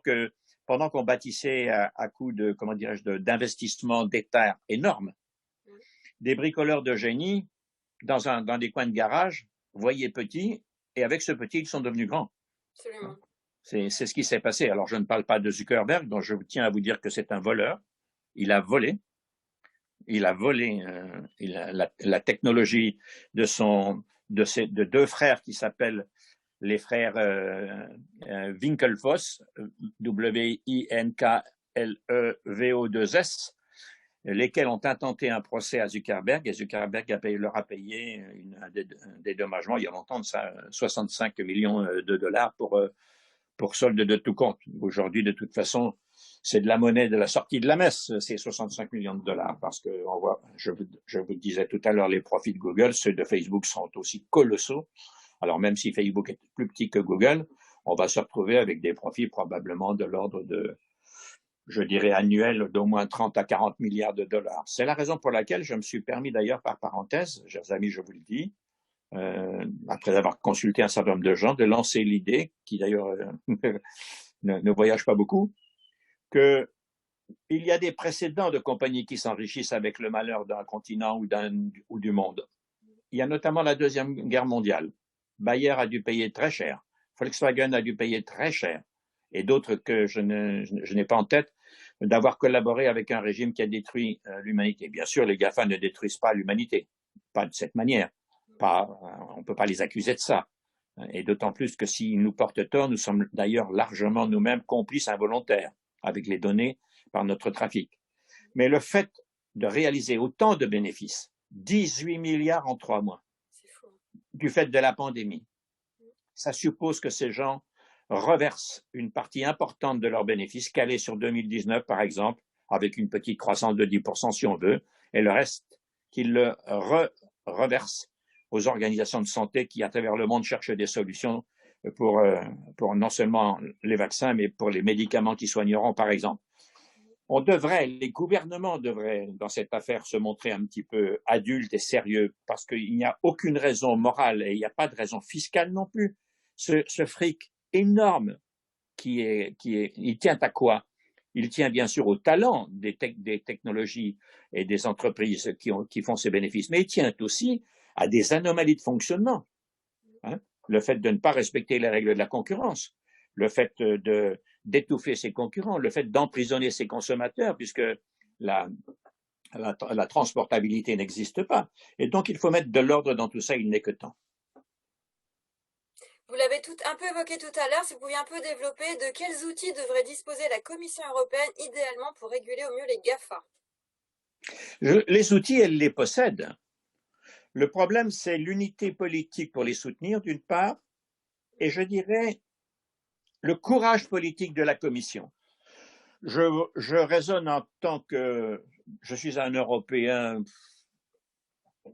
qu'on bâtissait à coup de, comment dirais-je, d'investissements d'État énormes, des bricoleurs de génie, dans des coins de garage, voyaient petit, et avec ce petit, ils sont devenus grands. Absolument. C'est ce qui s'est passé. Alors, je ne parle pas de Zuckerberg, dont je tiens à vous dire que c'est un voleur. Il a volé la technologie de 2 frères qui s'appellent les frères Winklevoss, Winklevo2S, lesquels ont intenté un procès à Zuckerberg, et Zuckerberg leur a payé un dédommagement, il y a longtemps de ça, 65 millions de dollars pour solde de tout compte. Aujourd'hui, de toute façon, c'est de la monnaie de la sortie de la messe, c'est 65 millions de dollars, parce que on voit, je vous disais tout à l'heure, les profits de Google, ceux de Facebook sont aussi colossaux. Alors même si Facebook est plus petit que Google, on va se retrouver avec des profits probablement de l'ordre de, je dirais, annuel d'au moins 30 à 40 milliards de dollars. C'est la raison pour laquelle je me suis permis d'ailleurs, par parenthèse, chers amis, je vous le dis, après avoir consulté un certain nombre de gens, de lancer l'idée, qui d'ailleurs ne voyage pas beaucoup, qu'il y a des précédents de compagnies qui s'enrichissent avec le malheur d'un continent ou du monde. Il y a notamment la Deuxième Guerre mondiale. Bayer a dû payer très cher, Volkswagen a dû payer très cher, et d'autres que je n'ai pas en tête, d'avoir collaboré avec un régime qui a détruit l'humanité. Bien sûr, les GAFA ne détruisent pas l'humanité, pas de cette manière. On ne peut pas les accuser de ça. Et d'autant plus que s'ils nous portent tort, nous sommes d'ailleurs largement nous-mêmes complices involontaires avec les données par notre trafic. Mais le fait de réaliser autant de bénéfices, 18 milliards en 3 mois, du fait de la pandémie, ça suppose que ces gens reversent une partie importante de leurs bénéfices, calés sur 2019 par exemple, avec une petite croissance de 10% si on veut, et le reste qu'ils le reversent aux organisations de santé qui, à travers le monde, cherchent des solutions pour non seulement les vaccins, mais pour les médicaments qui soigneront, par exemple. Les gouvernements devraient, dans cette affaire, se montrer un petit peu adultes et sérieux, parce qu'il n'y a aucune raison morale et il n'y a pas de raison fiscale non plus. Ce fric énorme il tient à quoi? Il tient bien sûr au talent des technologies et des entreprises qui font ces bénéfices, mais il tient aussi à des anomalies de fonctionnement. Hein? Le fait de ne pas respecter les règles de la concurrence, le fait d'étouffer ses concurrents, le fait d'emprisonner ses consommateurs, puisque la transportabilité n'existe pas. Et donc, il faut mettre de l'ordre dans tout ça, il n'est que temps. Vous l'avez un peu évoqué tout à l'heure, si vous pouviez un peu développer de quels outils devrait disposer la Commission européenne idéalement pour réguler au mieux les GAFA? Les outils, elle les possède. Le problème, c'est l'unité politique pour les soutenir, d'une part, et je dirais le courage politique de la Commission. Je raisonne en tant que je suis un Européen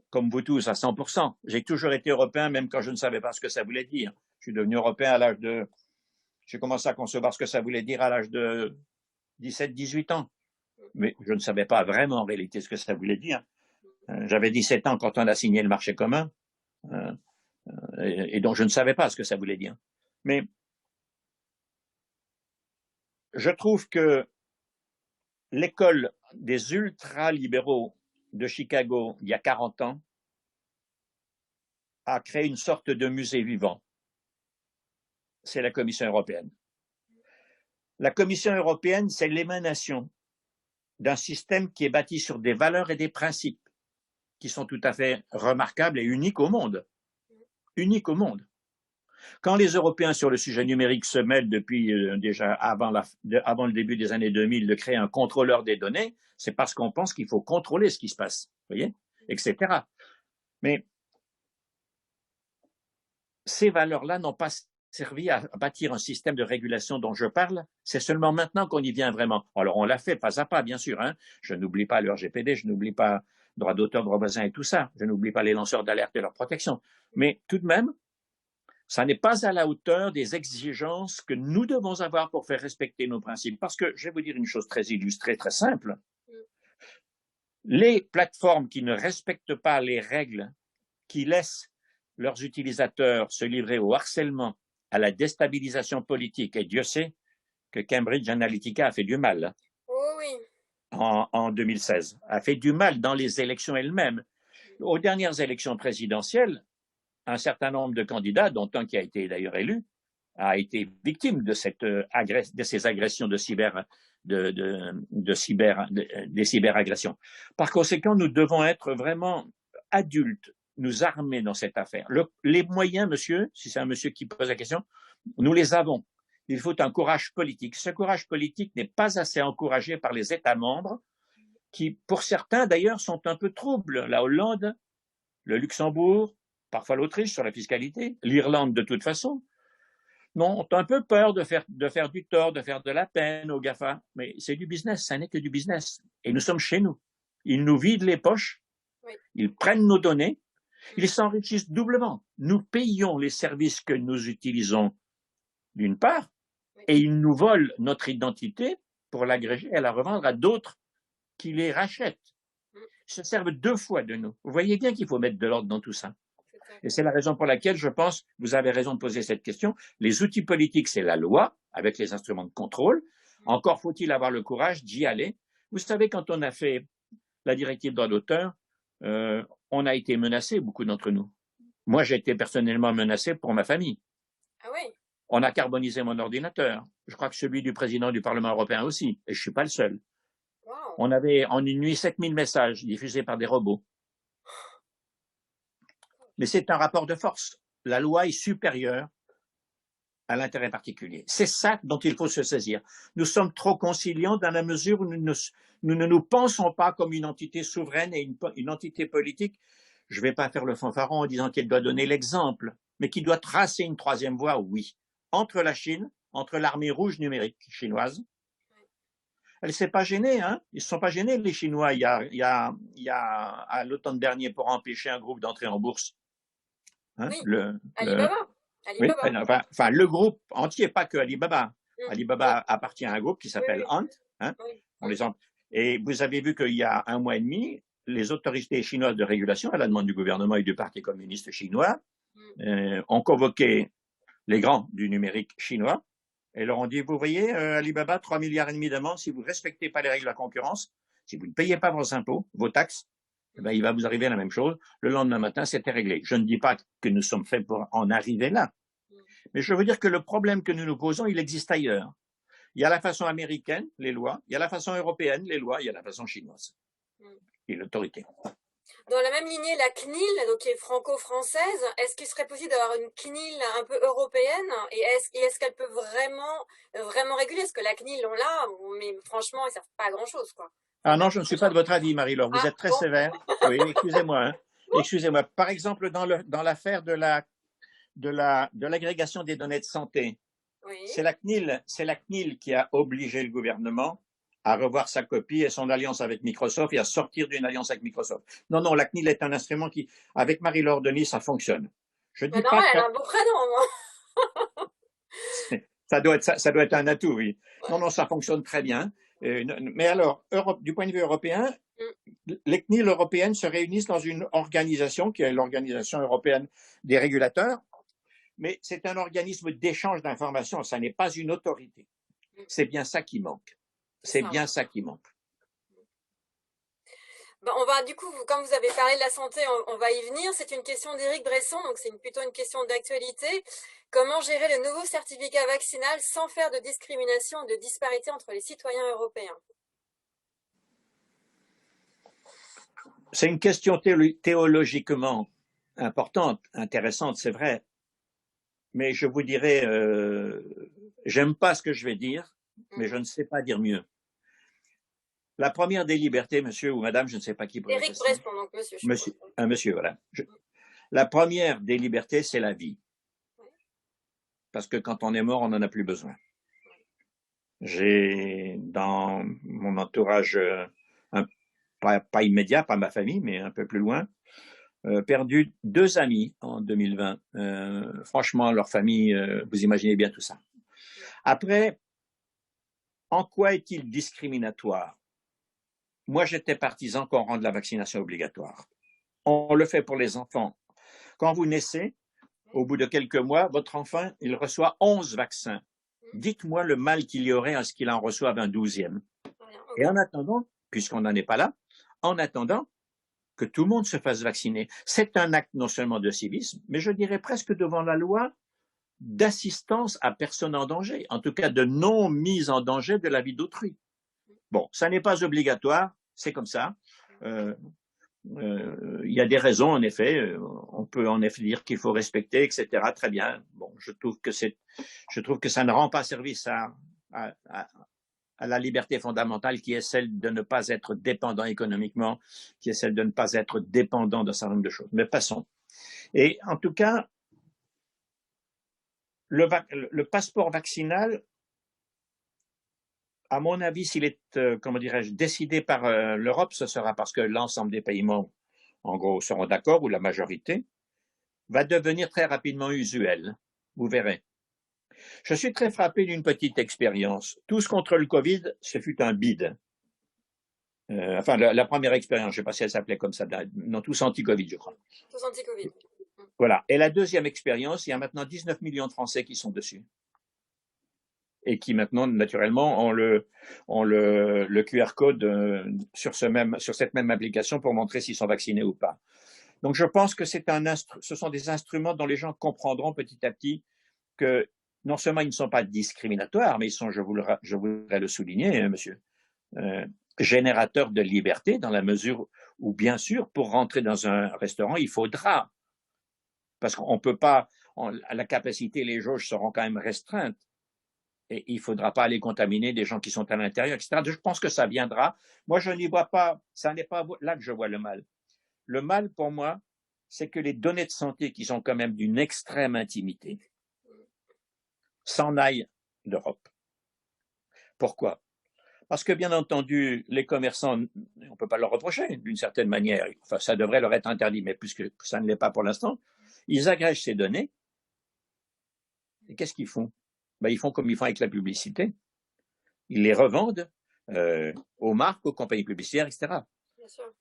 comme vous tous à 100%. J'ai toujours été européen, même quand je ne savais pas ce que ça voulait dire. Je suis devenu européen j'ai commencé à concevoir ce que ça voulait dire à l'âge de 17-18 ans. Mais je ne savais pas vraiment en réalité ce que ça voulait dire. J'avais 17 ans quand on a signé le marché commun, et donc je ne savais pas ce que ça voulait dire. Mais je trouve que l'école des ultra-libéraux de Chicago, il y a 40 ans, a créé une sorte de musée vivant. C'est la Commission européenne. La Commission européenne, c'est l'émanation d'un système qui est bâti sur des valeurs et des principes qui sont tout à fait remarquables et uniques au monde. Uniques au monde. Quand les Européens sur le sujet numérique se mêlent depuis déjà avant le début des années 2000 de créer un contrôleur des données, c'est parce qu'on pense qu'il faut contrôler ce qui se passe, vous voyez, etc. Mais ces valeurs-là n'ont pas servi à bâtir un système de régulation dont je parle. C'est seulement maintenant qu'on y vient vraiment. Alors on l'a fait pas à pas, bien sûr. Hein. Je n'oublie pas le RGPD, je n'oublie pas droit d'auteur, droit voisin et tout ça. Je n'oublie pas les lanceurs d'alerte et leur protection. Mais tout de même, ça n'est pas à la hauteur des exigences que nous devons avoir pour faire respecter nos principes. Parce que, je vais vous dire une chose très illustrée, très simple. Les plateformes qui ne respectent pas les règles, qui laissent leurs utilisateurs se livrer au harcèlement, à la déstabilisation politique, et Dieu sait que Cambridge Analytica a fait du mal. Oh oui. En 2016, a fait du mal dans les élections elles-mêmes. Aux dernières élections présidentielles, un certain nombre de candidats, dont un qui a été d'ailleurs élu, a été victime de ces agressions des cyberagressions. Par conséquent, nous devons être vraiment adultes, nous armer dans cette affaire. Les moyens, monsieur, si c'est un monsieur qui pose la question, nous les avons. Il faut un courage politique. Ce courage politique n'est pas assez encouragé par les États membres qui, pour certains d'ailleurs, sont un peu troubles. La Hollande, le Luxembourg, parfois l'Autriche sur la fiscalité, l'Irlande de toute façon. Non, on a un peu peur de faire du tort, de faire de la peine aux GAFA, mais c'est du business, ça n'est que du business. Et nous sommes chez nous. Ils nous vident les poches, Oui. ils prennent nos données, ils s'enrichissent doublement. Nous payons les services que nous utilisons d'une part, et ils nous volent notre identité pour l'agréger et la revendre à d'autres qui les rachètent. Ils se servent deux fois de nous. Vous voyez bien qu'il faut mettre de l'ordre dans tout ça. Et c'est la raison pour laquelle je pense, vous avez raison de poser cette question, les outils politiques, c'est la loi, avec les instruments de contrôle. Encore faut-il avoir le courage d'y aller. Vous savez, quand on a fait la directive droit d'auteur, on a été menacés, beaucoup d'entre nous. Moi, j'ai été personnellement menacé pour ma famille. Ah oui. On a carbonisé mon ordinateur. Je crois que celui du président du Parlement européen aussi, et je ne suis pas le seul. Wow. On avait en une nuit 7000 messages diffusés par des robots. Mais c'est un rapport de force. La loi est supérieure à l'intérêt particulier. C'est ça dont il faut se saisir. Nous sommes trop conciliants dans la mesure où nous ne nous pensons pas comme une entité souveraine et une entité politique. Je ne vais pas faire le fanfaron en disant qu'elle doit donner l'exemple, mais qui doit tracer une troisième voie, oui. Entre la Chine, entre l'armée rouge numérique chinoise. Elle ne s'est pas gênée, hein. Ils ne se sont pas gênés, les Chinois, il y a à l'automne dernier pour empêcher un groupe d'entrer en bourse. Hein, oui, Alibaba. Oui, enfin, le groupe entier, pas que Alibaba. Alibaba appartient à un groupe qui s'appelle Ant. Hein, et vous avez vu qu'il y a un mois et demi, les autorités chinoises de régulation, à la demande du gouvernement et du Parti communiste chinois, ont convoqué les grands du numérique chinois et leur ont dit, vous voyez, Alibaba, 3,5 milliards d'amende si vous ne respectez pas les règles de la concurrence, si vous ne payez pas vos impôts, vos taxes, eh ben, il va vous arriver la même chose. Le lendemain matin, c'était réglé. Je ne dis pas que nous sommes faits pour en arriver là. Mais je veux dire que le problème que nous nous posons, il existe ailleurs. Il y a la façon américaine, les lois. Il y a la façon européenne, les lois. Il y a la façon chinoise. Et l'autorité. Dans la même lignée, la CNIL, donc qui est franco-française, est-ce qu'il serait possible d'avoir une CNIL un peu européenne? Et est-ce qu'elle peut vraiment réguler? Est-ce que la CNIL, on l'a, mais franchement, ils ne servent pas à grand-chose, quoi. Ah non, je ne suis pas de votre avis, Marie-Laure. Vous êtes très sévère. Oui, excusez-moi. Hein. Excusez-moi. Par exemple, dans l'affaire de l'agrégation des données de santé, c'est la CNIL qui a obligé le gouvernement à revoir sa copie et son alliance avec Microsoft et à sortir d'une alliance avec Microsoft. Non, la CNIL est un instrument qui, avec Marie-Laure Denis, ça fonctionne. Je dis pas elle a un beau prénom, ça doit être un atout, oui. Non, ça fonctionne très bien. Mais alors, du point de vue européen, les CNIL européennes se réunissent dans une organisation qui est l'Organisation européenne des régulateurs, mais c'est un organisme d'échange d'informations, ça n'est pas une autorité. C'est bien ça qui manque. C'est bien ça qui manque. On va, du coup, comme vous avez parlé de la santé, on va y venir. C'est une question d'Éric Bresson, donc c'est plutôt une question d'actualité. Comment gérer le nouveau certificat vaccinal sans faire de discrimination ou de disparité entre les citoyens européens? C'est une question théologiquement importante, intéressante, c'est vrai. Mais je vous dirais, j'aime pas ce que je vais dire, mais je ne sais pas dire mieux. La première des libertés, monsieur ou madame, je ne sais pas qui. Éric Bresson, donc monsieur. Monsieur, voilà. La première des libertés, c'est la vie. Parce que quand on est mort, on n'en a plus besoin. J'ai, dans mon entourage, pas immédiat, pas ma famille, mais un peu plus loin, perdu 2 amis en 2020. Franchement, leur famille, vous imaginez bien tout ça. Après, en quoi est-il discriminatoire? Moi, j'étais partisan qu'on rende la vaccination obligatoire. On le fait pour les enfants. Quand vous naissez, au bout de quelques mois, votre enfant, il reçoit 11 vaccins. Dites-moi le mal qu'il y aurait à ce qu'il en reçoive un 12e. Et en attendant, puisqu'on n'en est pas là, en attendant que tout le monde se fasse vacciner, c'est un acte non seulement de civisme, mais je dirais presque devant la loi d'assistance à personne en danger, en tout cas de non mise en danger de la vie d'autrui. Bon, ça n'est pas obligatoire, c'est comme ça. Il y a des raisons, en effet. On peut en effet dire qu'il faut respecter, etc. Très bien. Bon, je trouve que ça ne rend pas service à la liberté fondamentale qui est celle de ne pas être dépendant économiquement, qui est celle de ne pas être dépendant d'un certain nombre de choses. Mais passons. Et en tout cas, le passeport vaccinal, à mon avis, s'il est, comment dirais-je, décidé par l'Europe, ce sera parce que l'ensemble des pays membres, en gros, seront d'accord, ou la majorité, va devenir très rapidement usuel. Vous verrez. Je suis très frappé d'une petite expérience. Tous contre le Covid, ce fut un bide. Enfin, la première expérience, je ne sais pas si elle s'appelait comme ça, non, tous anti-Covid, je crois. Tous anti-Covid. Voilà. Et la deuxième expérience, il y a maintenant 19 millions de Français qui sont dessus. Et qui maintenant, naturellement, ont le QR code sur cette même application pour montrer s'ils sont vaccinés ou pas. Donc, je pense que ce sont des instruments dont les gens comprendront petit à petit que non seulement ils ne sont pas discriminatoires, mais ils sont, je voudrais le souligner, monsieur, générateurs de liberté, dans la mesure où, bien sûr, pour rentrer dans un restaurant, il faudra, parce qu'on ne peut pas, la capacité, les jauges seront quand même restreintes, et il ne faudra pas aller contaminer des gens qui sont à l'intérieur, etc. Je pense que ça viendra. Moi, je n'y vois pas, ça n'est pas là que je vois le mal. Le mal, pour moi, c'est que les données de santé, qui sont quand même d'une extrême intimité, s'en aillent d'Europe. Pourquoi? Parce que, bien entendu, les commerçants, on ne peut pas leur reprocher d'une certaine manière, enfin, ça devrait leur être interdit, mais puisque ça ne l'est pas pour l'instant, ils agrègent ces données, et qu'est-ce qu'ils font? Ben, ils font comme ils font avec la publicité. Ils les revendent aux marques, aux compagnies publicitaires, etc. Bien sûr.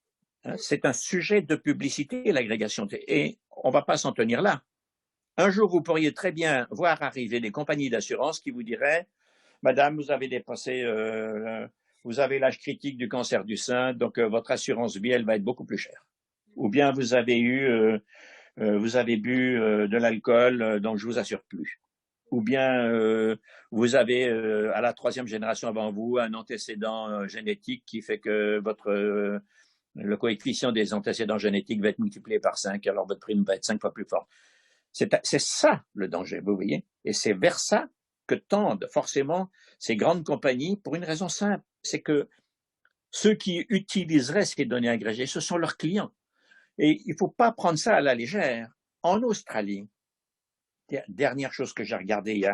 C'est un sujet de publicité, l'agrégation, et on ne va pas s'en tenir là. Un jour, vous pourriez très bien voir arriver des compagnies d'assurance qui vous diraient « Madame, vous avez dépassé, vous avez l'âge critique du cancer du sein, donc votre assurance vie, elle va être beaucoup plus chère. » Ou bien vous avez bu de l'alcool, donc je vous assure plus. Ou bien vous avez à la 3e génération avant vous un antécédent génétique qui fait que le coefficient des antécédents génétiques va être multiplié par 5, alors votre prime va être 5 fois plus fort. C'est ça le danger, vous voyez, et c'est vers ça que tendent forcément ces grandes compagnies pour une raison simple, c'est que ceux qui utiliseraient ces données agrégées, ce sont leurs clients. Et il ne faut pas prendre ça à la légère. En Australie, dernière chose que j'ai regardée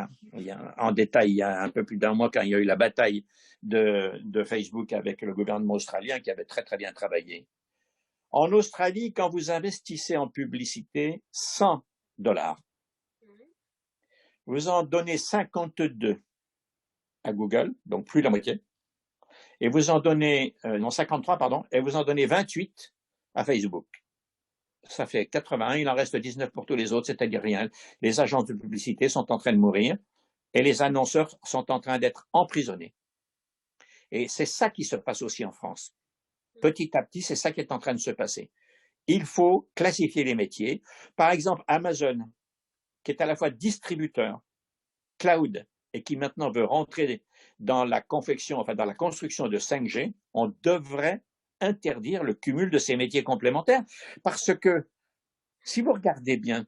en détail il y a un peu plus d'un mois, quand il y a eu la bataille de Facebook avec le gouvernement australien qui avait très très bien travaillé. En Australie, quand vous investissez en publicité $100, vous en donnez 52 à Google, donc plus la moitié, et vous en donnez, 53, pardon, et vous en donnez 28 à Facebook. Ça fait 81, il en reste 19 pour tous les autres, c'est-à-dire rien. Les agences de publicité sont en train de mourir et les annonceurs sont en train d'être emprisonnés. Et c'est ça qui se passe aussi en France. Petit à petit, c'est ça qui est en train de se passer. Il faut classifier les métiers. Par exemple, Amazon, qui est à la fois distributeur, cloud, et qui maintenant veut rentrer dans la confection, enfin dans la construction de 5G, on devrait interdire le cumul de ces métiers complémentaires, parce que si vous regardez bien,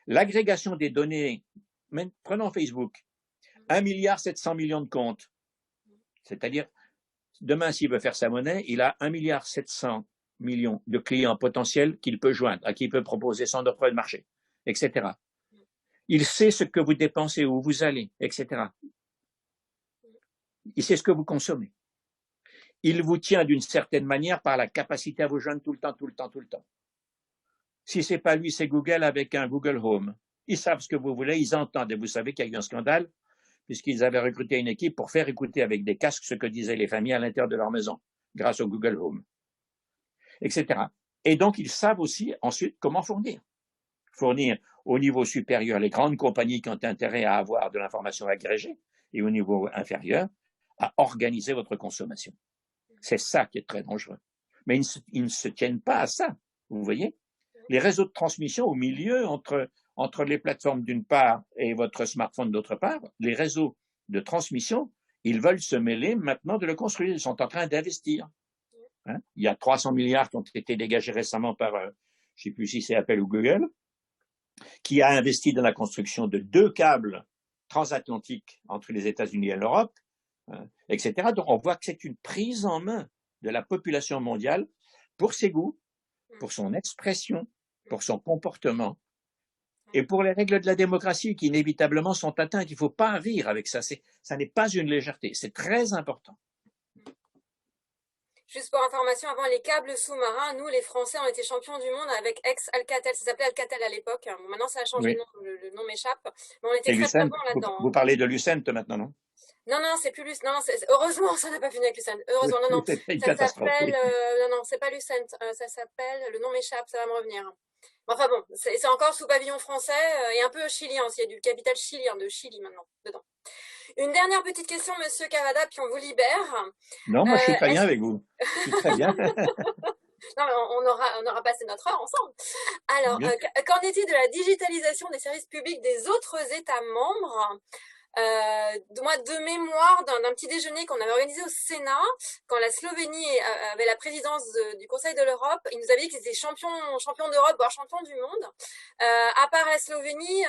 l'agrégation des données, prenons Facebook, 1,7 milliard de comptes, c'est-à-dire demain s'il veut faire sa monnaie, il a 1,7 milliard de clients potentiels qu'il peut joindre, à qui il peut proposer son offre de marché, etc. Il sait ce que vous dépensez, où vous allez, etc. Il sait ce que vous consommez. Il vous tient d'une certaine manière par la capacité à vous joindre tout le temps, tout le temps, tout le temps. Si ce n'est pas lui, c'est Google avec un Google Home. Ils savent ce que vous voulez, ils entendent. Et vous savez qu'il y a eu un scandale, puisqu'ils avaient recruté une équipe pour faire écouter avec des casques ce que disaient les familles à l'intérieur de leur maison, grâce au Google Home, etc. Et donc, ils savent aussi ensuite comment fournir. Fournir au niveau supérieur les grandes compagnies qui ont intérêt à avoir de l'information agrégée, et au niveau inférieur, à organiser votre consommation. C'est ça qui est très dangereux. Mais ils ne se tiennent pas à ça, vous voyez. Les réseaux de transmission au milieu, entre les plateformes d'une part et votre smartphone d'autre part, les réseaux de transmission, ils veulent se mêler maintenant de le construire. Ils sont en train d'investir. Hein? Il y a 300 milliards qui ont été dégagés récemment par, je ne sais plus si c'est Apple ou Google, qui a investi dans la construction de 2 câbles transatlantiques entre les États-Unis et l'Europe, etc. Donc on voit que c'est une prise en main de la population mondiale pour ses goûts, pour son expression, pour son comportement. et pour les règles de la démocratie qui inévitablement sont atteintes. Il ne faut pas rire avec ça. Ça n'est pas une légèreté. C'est très important. Juste pour information, avant les câbles sous-marins, nous, les Français, on était champions du monde avec ex-Alcatel. Ça s'appelait Alcatel à l'époque. Bon, maintenant, ça a changé de nom. Le nom m'échappe. Mais on était très, très bons là-dedans. Vous parlez de Lucent maintenant, non? Non, non, c'est plus Lucent. Non, heureusement, ça n'a pas fini avec Lucent. Heureusement, non, non. Ça s'appelle, non, non, c'est pas Lucent. Ça s'appelle, le nom m'échappe, ça va me revenir. Enfin bon, c'est encore sous pavillon français et un peu chilien aussi. Il y a du capital chilien, de Chili maintenant, dedans. Une dernière petite question, Monsieur Cavada, puis on vous libère. Non, moi je suis très bien avec vous. Je suis très bien. Non, mais on aura passé notre heure ensemble. Alors, qu'en est-il de la digitalisation des services publics des autres États membres? Moi, de mémoire d'un petit déjeuner qu'on avait organisé au Sénat, quand la Slovénie avait la présidence du Conseil de l'Europe, ils nous avaient dit qu'ils étaient champions d'Europe, voire champions du monde. À part la Slovénie,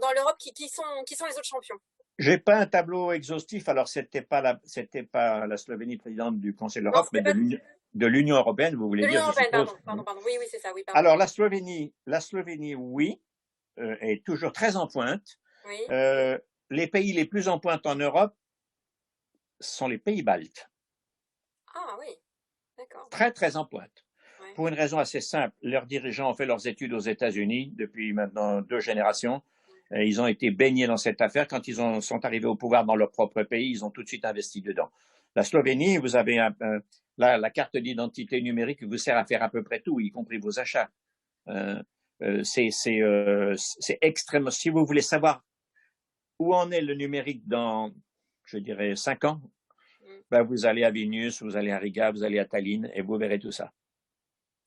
dans l'Europe, qui sont les autres champions? J'ai pas un tableau exhaustif. Alors, c'était pas la Slovénie présidente du Conseil de l'Europe, mais de l'Union européenne, vous voulez dire? De l'Union européenne, pardon. Oui, c'est ça, oui, pardon. Alors, la Slovénie, oui, est toujours très en pointe. Oui. Les pays les plus en pointe en Europe sont les pays baltes. Ah oui, d'accord. Très, très en pointe. Ouais. Pour une raison assez simple, leurs dirigeants ont fait leurs études aux États-Unis depuis maintenant 2 générations. Ils ont été baignés dans cette affaire. Quand ils sont arrivés au pouvoir dans leur propre pays, ils ont tout de suite investi dedans. La Slovénie, vous avez la carte d'identité numérique qui vous sert à faire à peu près tout, y compris vos achats. C'est extrêmement. Si vous voulez savoir où en est le numérique dans, je dirais, 5 ans, ben vous allez à Vilnius, vous allez à Riga, vous allez à Tallinn et vous verrez tout ça.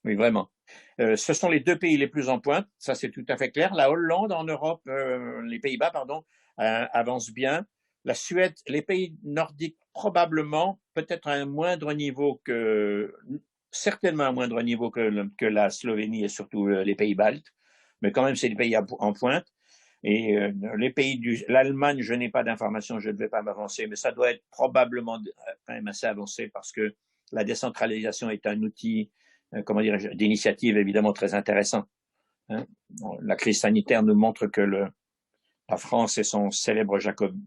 Oui, vraiment. Ce sont les 2 pays les plus en pointe, ça c'est tout à fait clair. La Hollande en Europe, les Pays-Bas, pardon, avancent bien. La Suède, les pays nordiques, probablement, peut-être à un moindre niveau certainement à un moindre niveau que la Slovénie et surtout les pays baltes, mais quand même c'est des pays en pointe. Et les pays l'Allemagne, je n'ai pas d'informations, je ne vais pas m'avancer, mais ça doit être probablement quand même assez avancé parce que la décentralisation est un outil, d'initiative évidemment très intéressant. Hein. La crise sanitaire nous montre que la France et son célèbre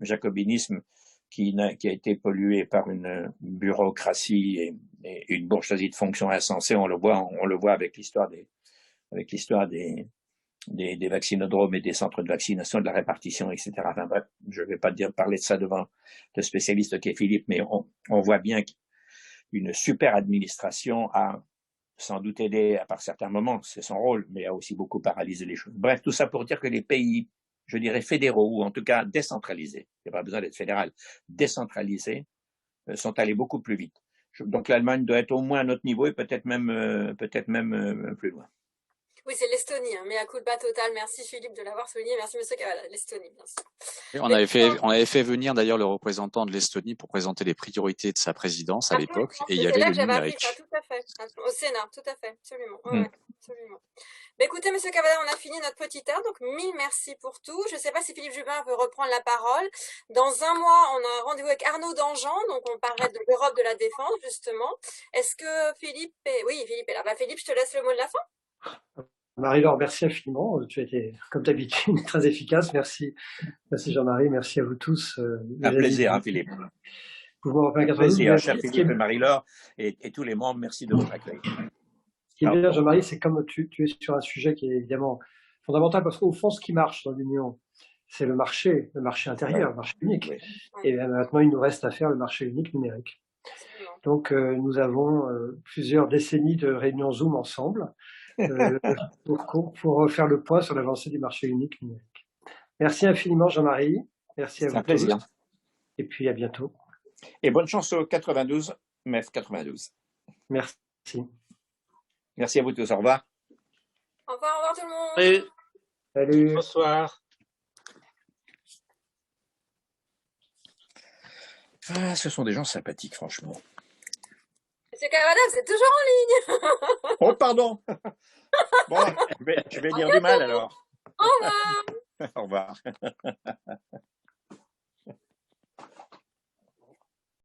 jacobinisme qui a été pollué par une bureaucratie et une bourgeoisie de fonction insensée, on le voit avec l'histoire des vaccinodromes et des centres de vaccination, de la répartition, etc. Enfin bref, je ne vais pas parler de ça devant le spécialiste qui est Philippe, mais on voit bien qu'une super administration a sans doute aidé, par certains moments, c'est son rôle, mais a aussi beaucoup paralysé les choses. Bref, tout ça pour dire que les pays, je dirais fédéraux, ou en tout cas décentralisés, il n'y a pas besoin d'être fédéral, décentralisés, sont allés beaucoup plus vite. Donc l'Allemagne doit être au moins à notre niveau et peut-être même plus loin. Oui, c'est l'Estonie, hein, mais à coup de bas total. Merci Philippe de l'avoir souligné. Merci Monsieur Cavada, l'Estonie, bien sûr. Et on avait fait venir d'ailleurs le représentant de l'Estonie pour présenter les priorités de sa présidence à l'époque, et il y avait le numérique. Ça, tout à fait, au Sénat, tout à fait, absolument. Ouais, absolument. Mais écoutez, Monsieur Cavada, on a fini notre petite heure, donc 1000 merci pour tout. Je ne sais pas si Philippe Jubin veut reprendre la parole. Dans un mois, on a un rendez-vous avec Arnaud Danjean, donc on parlerait de l'Europe de la défense, justement. Est-ce que Philippe est là. Philippe, je te laisse le mot de la fin. Marie-Laure, merci infiniment. Tu as été, comme d'habitude, très efficace. Merci Jean-Marie. Merci à vous tous. Un plaisir, hein, Philippe. Un plaisir, cher Philippe et Marie-Laure et tous les membres. Merci de votre accueil. Ce qui est bien, Jean-Marie, c'est comme tu es sur un sujet qui est évidemment fondamental parce qu'au fond, ce qui marche dans l'Union, c'est le marché intérieur, le marché unique. Et maintenant, il nous reste à faire le marché unique numérique. Donc, nous avons plusieurs décennies de réunions Zoom ensemble. Pour faire le point sur l'avancée du marché unique numérique. Merci infiniment Jean-Marie, merci à vous. C'est un plaisir. Et puis à bientôt. Et bonne chance au 92, MEF 92. Merci. Merci à vous tous, au revoir. Au revoir tout le monde. Salut. Bonsoir. Ah, ce sont des gens sympathiques, franchement. Monsieur Cavada, vous êtes toujours en ligne. Oh, pardon. Bon, je vais dire du mal alors. Au revoir. Au revoir.